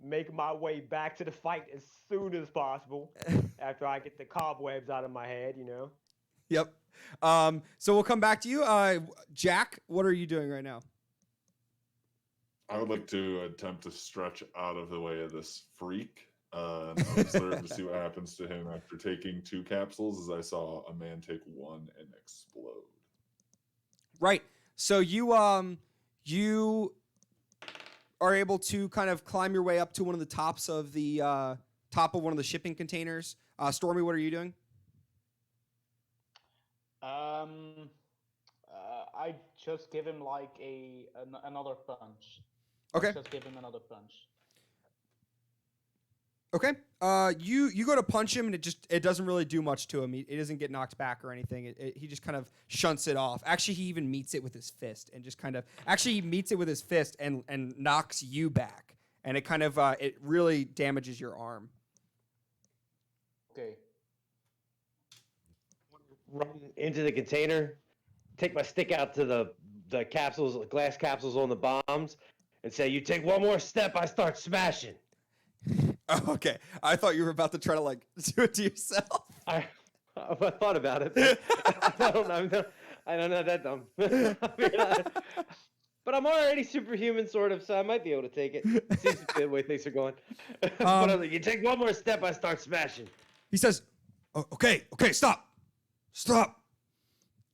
make my way back to the fight as soon as possible after I get the cobwebs out of my head, you know. Yep. So we'll come back to you. Jack, what are you doing right now? I would like to attempt to stretch out of the way of this freak and observe to see what happens to him after taking 2 capsules, as I saw a man take 1 and explode. Right. So you are able to kind of climb your way up to one of the tops of the top of one of the shipping containers. Stormy, what are you doing? I just give him like another punch. Okay. Just give him another punch. Okay. You go to punch him and it doesn't really do much to him. He doesn't get knocked back or anything. He just kind of shunts it off. Actually, he even meets it with his fist and just kind of he meets it with his fist and knocks you back. And it kind of it really damages your arm. Okay. Run into the container, take my stick out to the capsules, glass capsules on the bombs, and say, "You take one more step, I start smashing." Oh, okay. I thought you were about to try to like do it to yourself. I thought about it. But I don't know. I'm not that dumb. But I'm already superhuman, sort of, so I might be able to take it. Seems to be the way things are going. But I'm like, you take one more step, I start smashing. He says, oh, okay, stop.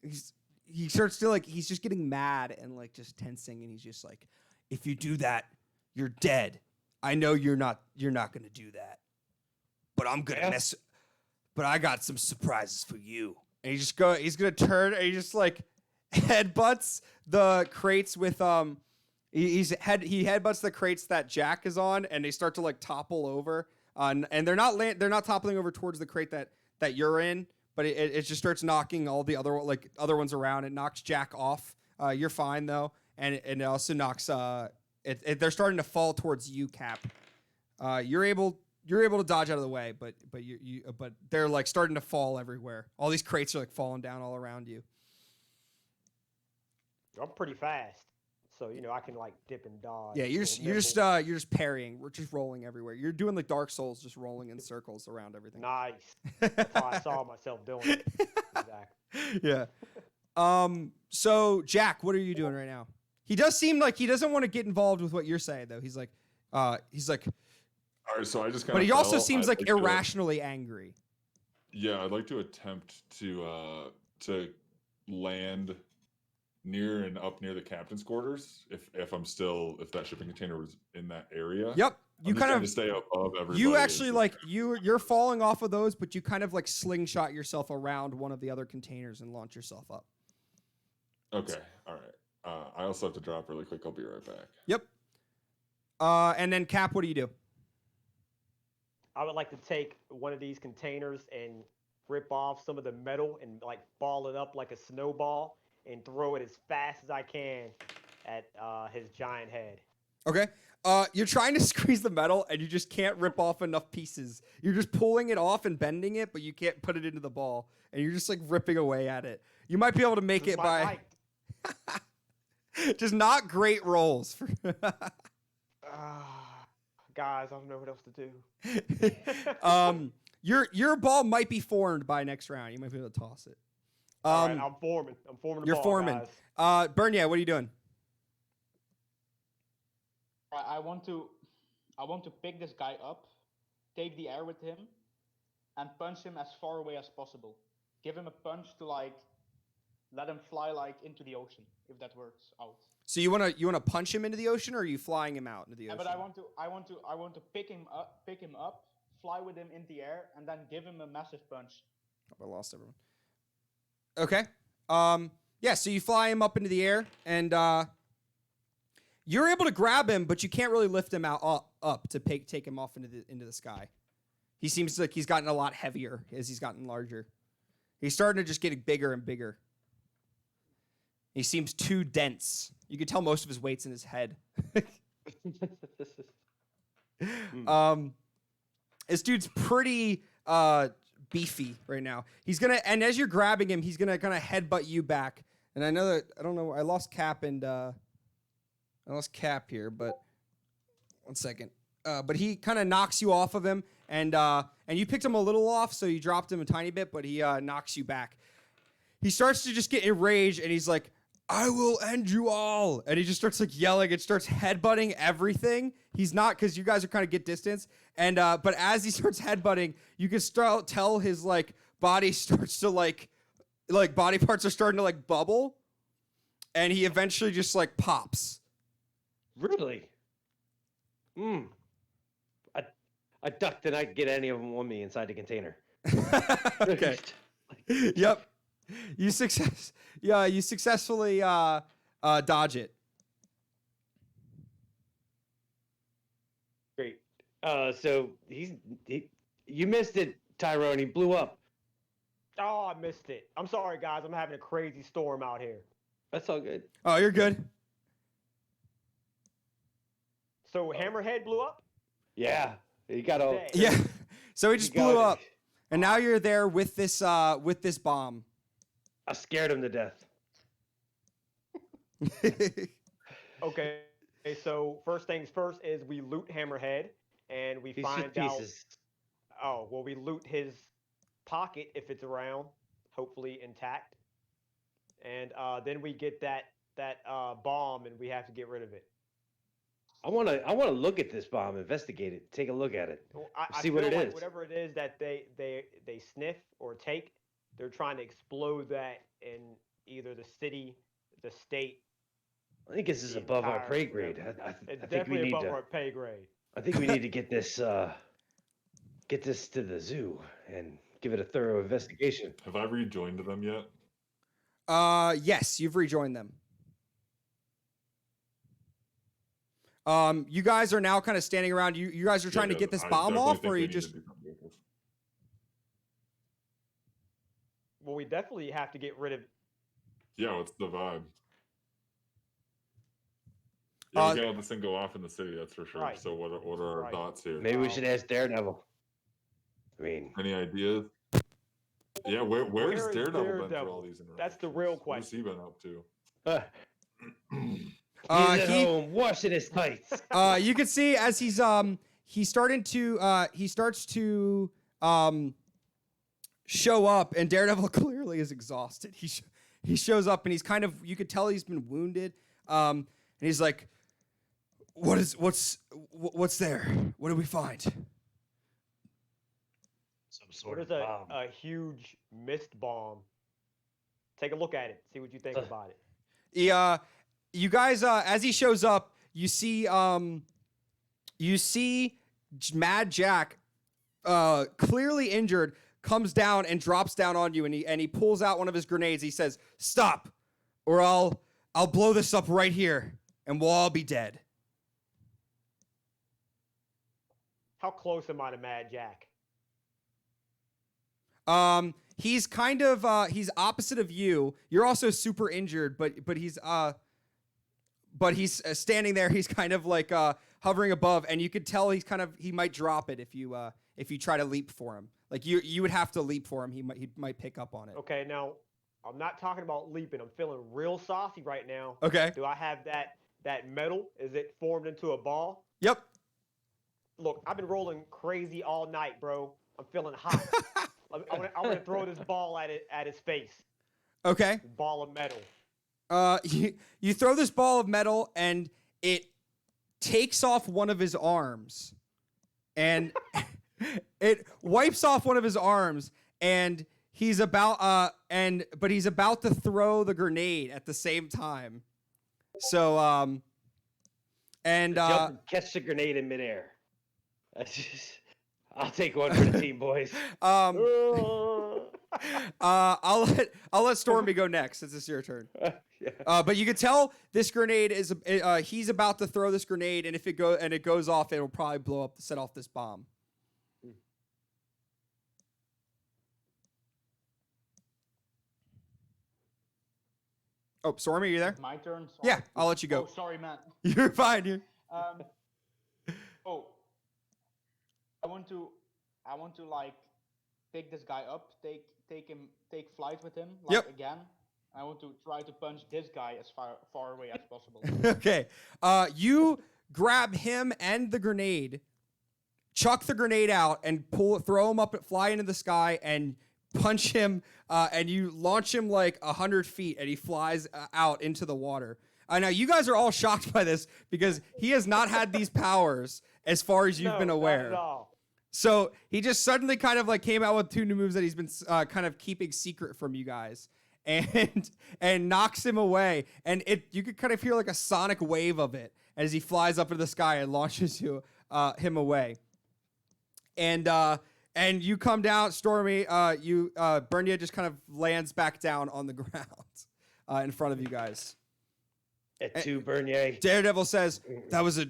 He starts to like, he's just getting mad and like just tensing. And he's just like, if you do that, you're dead. I know you're not going to do that, but I'm going to but I got some surprises for you. And he's going to turn and he just like headbutts the crates with, he headbutts the crates that Jack is on and they start to like topple over. And they're not toppling over towards the crate that you're in, but it just starts knocking all the other ones around. It knocks Jack off. You're fine though. And it also knocks, they're starting to fall towards you, Cap. You're able to dodge out of the way, but they're like starting to fall everywhere. All these crates are like falling down all around you. I'm pretty fast, so you know I can like dip and dodge. Yeah, you're just parrying. We're just rolling everywhere. You're doing like Dark Souls, just rolling in circles around everything. Nice. That's how I saw myself doing it. Exactly. Yeah. So Jack, what are you doing right now? He does seem like he doesn't want to get involved with what you're saying, though. He's like, All right, so I just kind but of. he also seems like irrationally angry. Yeah, I'd like to attempt to land near the captain's quarters if that shipping container was in that area. Yep. You kind of to stay above everybody. You actually you're falling off of those, but you kind of like slingshot yourself around one of the other containers and launch yourself up. Okay. All right. I also have to drop really quick. I'll be right back. Yep. And then Cap, what do you do? I would like to take one of these containers and rip off some of the metal and like ball it up like a snowball and throw it as fast as I can at his giant head. Okay. You're trying to squeeze the metal and you just can't rip off enough pieces. You're just pulling it off and bending it, but you can't put it into the ball. And you're just like ripping away at it. You might be able to make it by just not great rolls. For guys, I don't know what else to do. Your ball might be formed by next round. You might be able to toss it. All right, I'm forming. The You're ball, forming. guys. Bernia, what are you doing? I want to pick this guy up, take the air with him, and punch him as far away as possible. Give him a punch to like let him fly like into the ocean, if that works out. So you wanna punch him into the ocean, or are you flying him out into the ocean? But I want to pick him up, fly with him in the air, and then give him a massive punch. Oh, I lost everyone. Okay. Yeah. So you fly him up into the air, and you're able to grab him, but you can't really lift him up to take him off into the sky. He seems like he's gotten a lot heavier as he's gotten larger. He's starting to just get bigger and bigger. He seems too dense. You can tell most of his weight's in his head. This dude's pretty beefy right now. He's gonna, and as you're grabbing him, he's gonna kind of headbutt you back. And I know that I don't know. I lost Cap here, but one second. But he kind of knocks you off of him, and you picked him a little off, so you dropped him a tiny bit, but he knocks you back. He starts to just get enraged, and he's like, "I will end you all!" And he just starts like yelling and starts headbutting everything. He's not, because you guys are kind of get distance, and but as he starts headbutting, you can start tell his like body starts to like body parts are starting to like bubble, and he eventually just like pops. Really? I ducked and I could get any of them on me inside the container. Okay. Yep. You successfully dodge it. Great. So you missed it, Tyrone. He blew up. Oh, I missed it. I'm sorry, guys. I'm having a crazy storm out here. That's all good. Oh, you're good. So Hammerhead blew up? Yeah. You got all. Dang. Yeah. So he just You got blew it. up, and now you're there with this bomb. I scared him to death. Okay. So first things first is we loot Hammerhead, and we He's find just out. pieces. Oh, well, we loot his pocket if it's around, hopefully intact, and then we get that bomb, and we have to get rid of it. I wanna look at this bomb, investigate it, take a look at it. Well, I See what feel it like is. whatever it is that they sniff or take, they're trying to explode that in either the city, the state. I think this is The above our entire pay grade. river. I It's think we definitely need above to. our pay grade. I think we need to get this to the zoo and give it a thorough investigation. Have I rejoined them yet? Yes, you've rejoined them. You guys are now kind of standing around. You guys are trying to get this I bomb definitely off, think or we you need to just? do something with this. Well, we definitely have to get rid of. Yeah, what's the vibe? Yeah, Uh, we can't let this thing go off in the city, that's for sure. Right. So what are our Right. thoughts here? Maybe we should ask Daredevil. I mean, Any ideas? Yeah, where's Where is Daredevil been through Daredevil? all these interactions? That's the real What's he been up to? he's at he- home washing his tights. You can see as he starts to show up, and Daredevil clearly is exhausted. He shows up, and he's kind of, you could tell he's been wounded. And he's like, what's there? What did we find? Some sort There's of bomb. a huge mist bomb. Take a look at it. See what you think about it. You guys, as he shows up, you see Mad Jack, clearly injured, comes down and drops down on you, and he pulls out one of his grenades. He says, "Stop, or I'll blow this up right here, and we'll all be dead." How close am I to Mad Jack? He's kind of he's opposite of you. You're also super injured, but he's standing there. He's kind of like hovering above, and you could tell he might drop it if you try to leap for him. Like you would have to leap for him. He might pick up on it. Okay, now I'm not talking about leaping. I'm feeling real saucy right now. Okay. Do I have that metal? Is it formed into a ball? Yep. Look, I've been rolling crazy all night, bro. I'm feeling hot. I'm gonna throw this ball at his face. Okay. Ball of metal. You throw this ball of metal, and it takes off one of his arms, and it wipes off one of his arms, and he's about to throw the grenade at the same time. So Jump and catch the grenade in midair. I'll take one for the team, boys. I'll let Stormy go next since it's your turn. Yeah. But you can tell this grenade is he's about to throw this grenade, and if it goes off, it'll probably set off this bomb. Oh, Stormy, are you there? My turn. Yeah, I'll let you go. Oh, sorry, man. You're fine. Oh, I want to like pick this guy up, take flight with him, like Yep. again. I want to try to punch this guy as far away as possible. Okay. You grab him and the grenade, chuck the grenade out, and throw him up, fly into the sky, and punch him. And you launch him like 100 feet, and he flies out into the water. Now you guys are all shocked by this because he has not had these powers as far as you've been aware. Not at all. So he just suddenly kind of like came out with 2 new moves that he's been kind of keeping secret from you guys, and knocks him away. And you could kind of hear like a sonic wave of it as he flies up into the sky and launches him away. And you come down, Stormy. Bernia just kind of lands back down on the ground in front of you guys. At 2, Bernier. Daredevil says, "That was a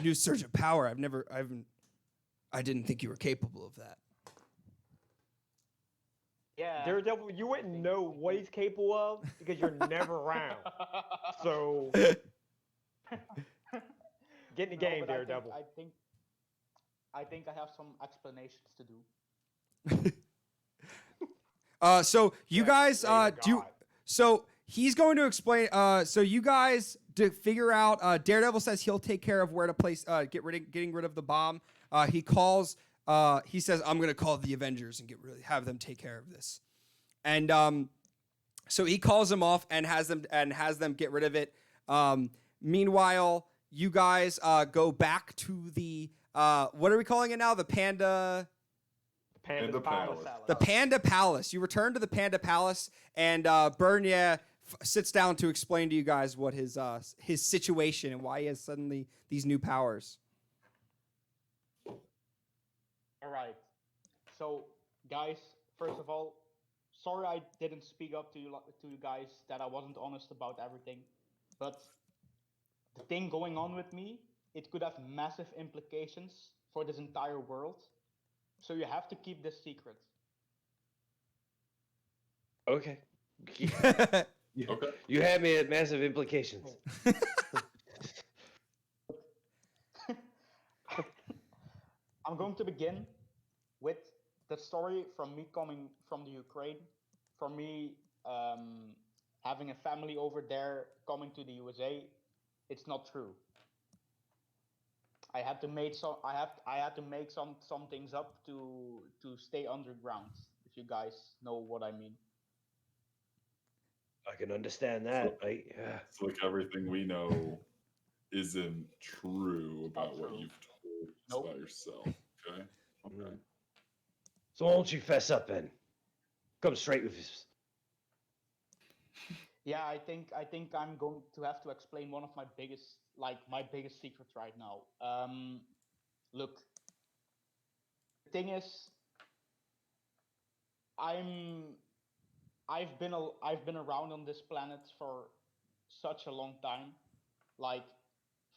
new surge of power. I didn't think you were capable of that." Yeah. Daredevil, you wouldn't know what he's capable of because you're never around. So get in the game, but Daredevil. I think I have some explanations to do. So you guys Thank do. God. So he's going to explain. So you guys to figure out. Daredevil says he'll take care of where to place. Getting rid of the bomb. He calls. He says, "I'm going to call the Avengers and have them take care of this." And so he calls them off and has them get rid of it. Meanwhile, you guys go back to the what are we calling it now? The Panda. Panda Palace. The Panda Palace. You return to the Panda Palace, and Bernier sits down to explain to you guys what his situation and why he has suddenly these new powers. All right. So, guys, first of all, sorry I didn't speak up to you guys, that I wasn't honest about everything. But the thing going on with me, it could have massive implications for this entire world. So you have to keep this secret. Okay. Okay. You had me at massive implications. I'm going to begin with the story from me coming from the Ukraine, from me having a family over there, coming to the USA. It's not true. I had to make some things up to stay underground. If you guys know what I mean. I can understand that. It's like everything we know isn't true about what true. you've told us Nope. about yourself. Okay. Okay. So why don't you fess up then? Come straight with this. Yeah, I think I'm going to have to explain one of my biggest secrets right now. Look, the thing is, I've been around on this planet for such a long time, like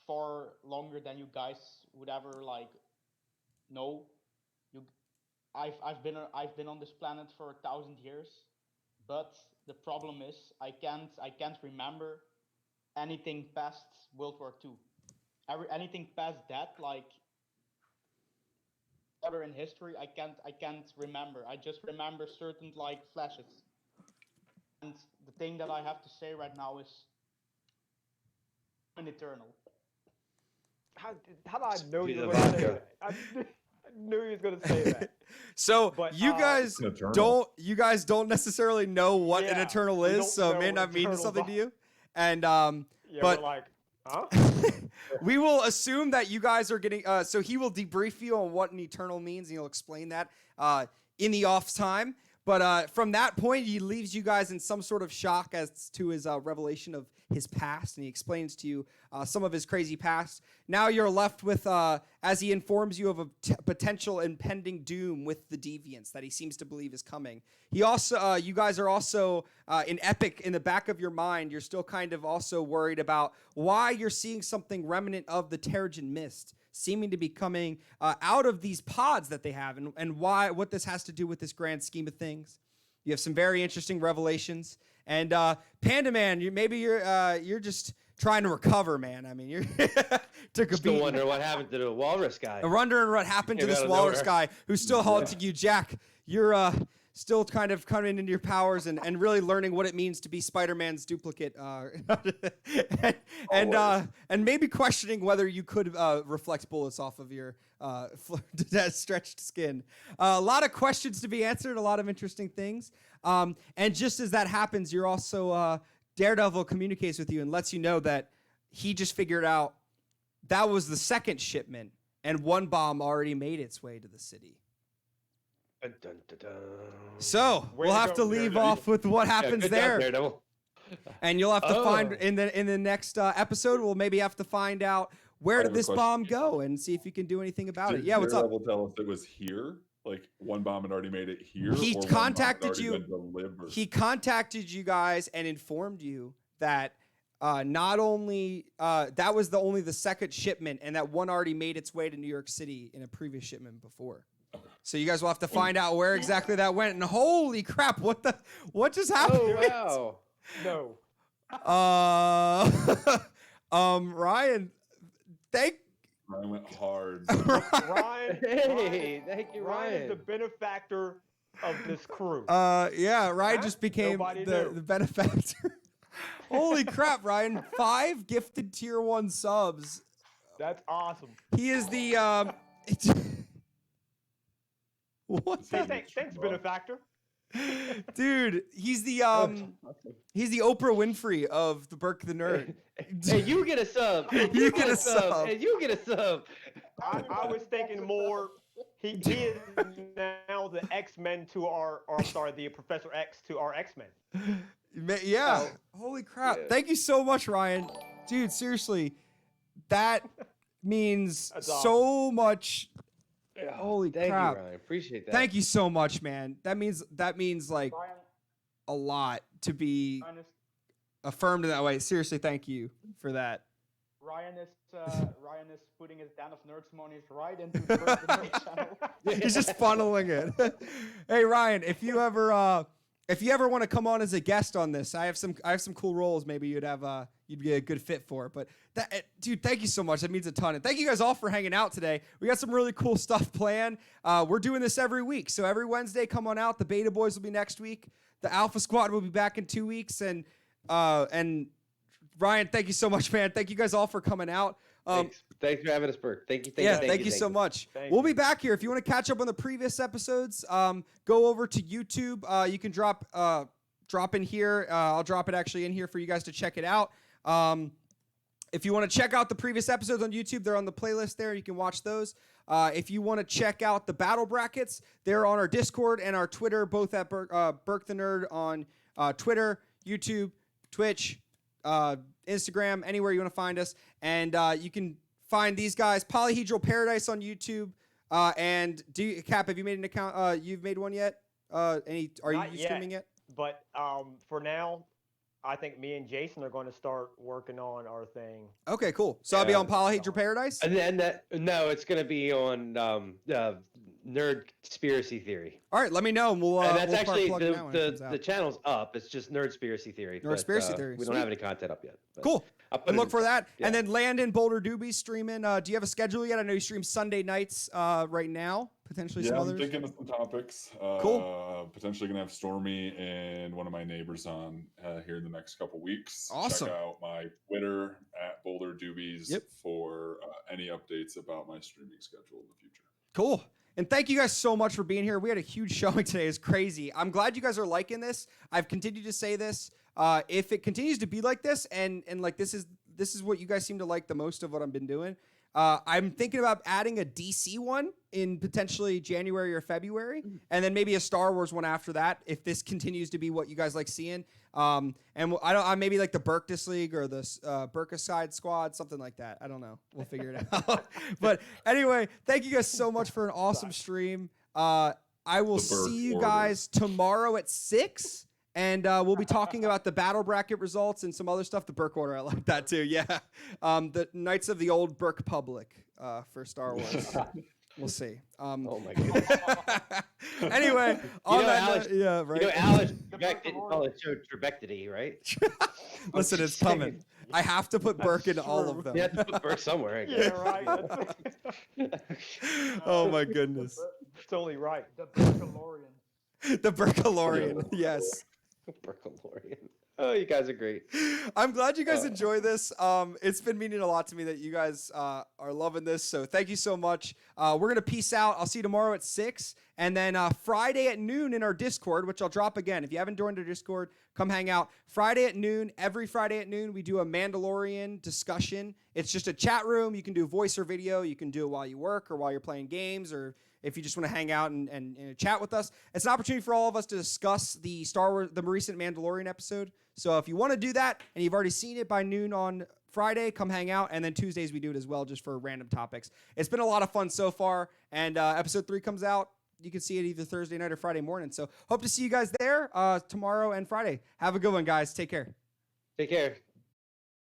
far longer than you guys would ever like know. I've been on this planet for 1,000 years, but the problem is I can't remember anything past World War II. Anything past that, like other in history, I can't remember. I just remember certain like flashes. And the thing that I have to say right now is I'm an eternal. How did I know Be you the were going to say vodka. that? I knew he was going to say that. So But, you guys An eternal. don't necessarily know what an Yeah, eternal we is, don't so it know may what not mean eternals something are. to you. And Yeah, But- we're like, huh? we will assume that you guys are getting. So he will debrief you on what an eternal means, and he'll explain that in the off time. But from that point, he leaves you guys in some sort of shock as to his revelation of his past, and he explains to you some of his crazy past. Now you're left with, as he informs you of a potential impending doom with the deviants that he seems to believe is coming. He also, you guys are also in Epic in the back of your mind. You're still kind of also worried about why you're seeing something remnant of the Terrigen Mist seeming to be coming out of these pods that they have, and what this has to do with this grand scheme of things. You have some very interesting revelations, and Panda Man, you're just trying to recover, man. I mean, you took a Still beat. wonder what happened to the walrus guy. I'm wondering what happened to Came this out of walrus nowhere. guy who's still haunting you, Jack. You're still kind of coming into your powers and really learning what it means to be Spider-Man's duplicate, and maybe questioning whether you could reflect bullets off of your stretched skin. A lot of questions to be answered, a lot of interesting things. And just as that happens, you're also Daredevil communicates with you and lets you know that he just figured out that was the second shipment, and one bomb already made its way to the city. Dun, dun, dun, dun. So Way we'll to have go, to leave Daredevil. off with what Yeah, happens good job, there, Daredevil. and you'll have to find Oh. in the next episode. We'll maybe have to find out where I did have a this question. bomb go and see if you can do anything about it. Did Yeah, what's up? Daredevil tell us it was here? Like one bomb had already made it here? He or one bomb had contacted already you- been delivered? He contacted you guys and informed you that not only that was only the second shipment, and that one already made its way to New York City in a previous shipment before. So you guys will have to find out where exactly that went. And holy crap, what just happened? Oh, wow. No. Ryan, thank I went hard. Ryan. Hey, thank you, Ryan is the Ryan. benefactor of this crew. yeah, Ryan Huh? just became Nobody the knew. benefactor. Holy crap, Ryan! 5 gifted tier 1 subs. That's awesome. He is the what? Thanks, benefactor. Dude, he's the Oprah Winfrey of the Burk the Nerd. Hey, you get a sub. And You get a sub. And you get a sub. I was thinking more. He is now the X-Men to the Professor X to our X-Men. Yeah. Holy crap. Yeah. Thank you so much, Ryan. Dude, seriously. That means That's so much. Yeah, Holy thank crap. you, Ryan. Appreciate that. Thank you so much, man. That means like Ryan, a lot to be Ryan is affirmed in that way. Seriously, thank you for that. Ryan is putting his Den of Nerds monies right into the Burk the Nerd channel. He's just funneling it. Hey Ryan, if you ever want to come on as a guest on this, I have some cool roles maybe you'd be a good fit for. But dude, thank you so much. That means a ton. And thank you guys all for hanging out today. We got some really cool stuff planned. We're doing this every week. So every Wednesday, come on out. The Beta Boys will be next week. The Alpha Squad will be back in 2 weeks. And Ryan, thank you so much, man. Thank you guys all for coming out. Thanks for having us, Burke. Thank you. Thank you so much. Thank We'll you. be back here. If you want to catch up on the previous episodes, go over to YouTube. You can drop in here. I'll drop it actually in here for you guys to check it out. If you want to check out the previous episodes on YouTube, they're on the playlist there. You can watch those. If you want to check out the battle brackets, they're on our Discord and our Twitter, both at Burk the Nerd on Twitter, YouTube, Twitch, Instagram, anywhere you want to find us. And you can find these guys, Polyhedral Paradise on YouTube. And Cap, have you made an account? You've made one yet? Are you Not yet. streaming yet? But for now, I think me and Jason are going to start working on our thing. Okay, cool. So I'll be Yeah. on Polyhedral Paradise? And then no, it's gonna be on Nerd Conspiracy Theory. All right, let me know, and we'll And that's we'll start actually plugging that when it comes the out. channel's up. It's just Nerd Conspiracy Theory. but, Nerdspiracy Theory. We don't Sweet. have any content up yet. but Cool. I'll put And it look in- for that. yeah. And then Landon Boulder Doobie streaming. Do you have a schedule yet? I know you stream Sunday nights right now. Potentially some Yeah, I'm others. thinking of some topics. Cool. Potentially gonna have Stormy and one of my neighbors on here in the next couple weeks. Awesome. Check out my Twitter at Boulder Doobies Yep. for any updates about my streaming schedule in the future. Cool. And thank you guys so much for being here. We had a huge showing today. It's crazy. I'm glad you guys are liking this. I've continued to say this. If it continues to be like this, and like this is what you guys seem to like the most of what I've been doing. I'm thinking about adding a DC one in potentially January or February, and then maybe a Star Wars one after that. If this continues to be what you guys like seeing, and I maybe like the Burktastic League or the Burktastic Squad, something like that. I don't know. We'll figure it out. But anyway, thank you guys so much for an awesome stream. I will The Burk see you Order. guys tomorrow at 6. And we'll be talking about the battle bracket results and some other stuff. The Burk Order, I like that too. Yeah, the Knights of the Old Burk Public for Star Wars. We'll see. Oh my goodness. Anyway, on that note, yeah, right. You know, Alex Trebek didn't call it show Trebectity, right? Listen, it's coming. I have to put Burke in all of true. them. You have to put Burke somewhere. I Yeah, guess. right. Oh my goodness. Totally right. The Burkalorian. The Burkalorian. Yes. Burkalorian. Oh, you guys are great. I'm glad you guys enjoy this. It's been meaning a lot to me that you guys are loving this. So thank you so much. We're going to peace out. I'll see you tomorrow at 6. And then Friday at noon in our Discord, which I'll drop again. If you haven't joined our Discord, come hang out. Friday at noon, every Friday at noon, we do a Mandalorian discussion. It's just a chat room. You can do voice or video. You can do it while you work or while you're playing games, or if you just want to hang out and chat with us. It's an opportunity for all of us to discuss the Star Wars, the recent Mandalorian episode. So if you want to do that and you've already seen it by noon on Friday, come hang out. And then Tuesdays we do it as well, just for random topics. It's been a lot of fun so far. And episode 3 comes out. You can see it either Thursday night or Friday morning. So hope to see you guys there tomorrow and Friday. Have a good one, guys. Take care. Take care.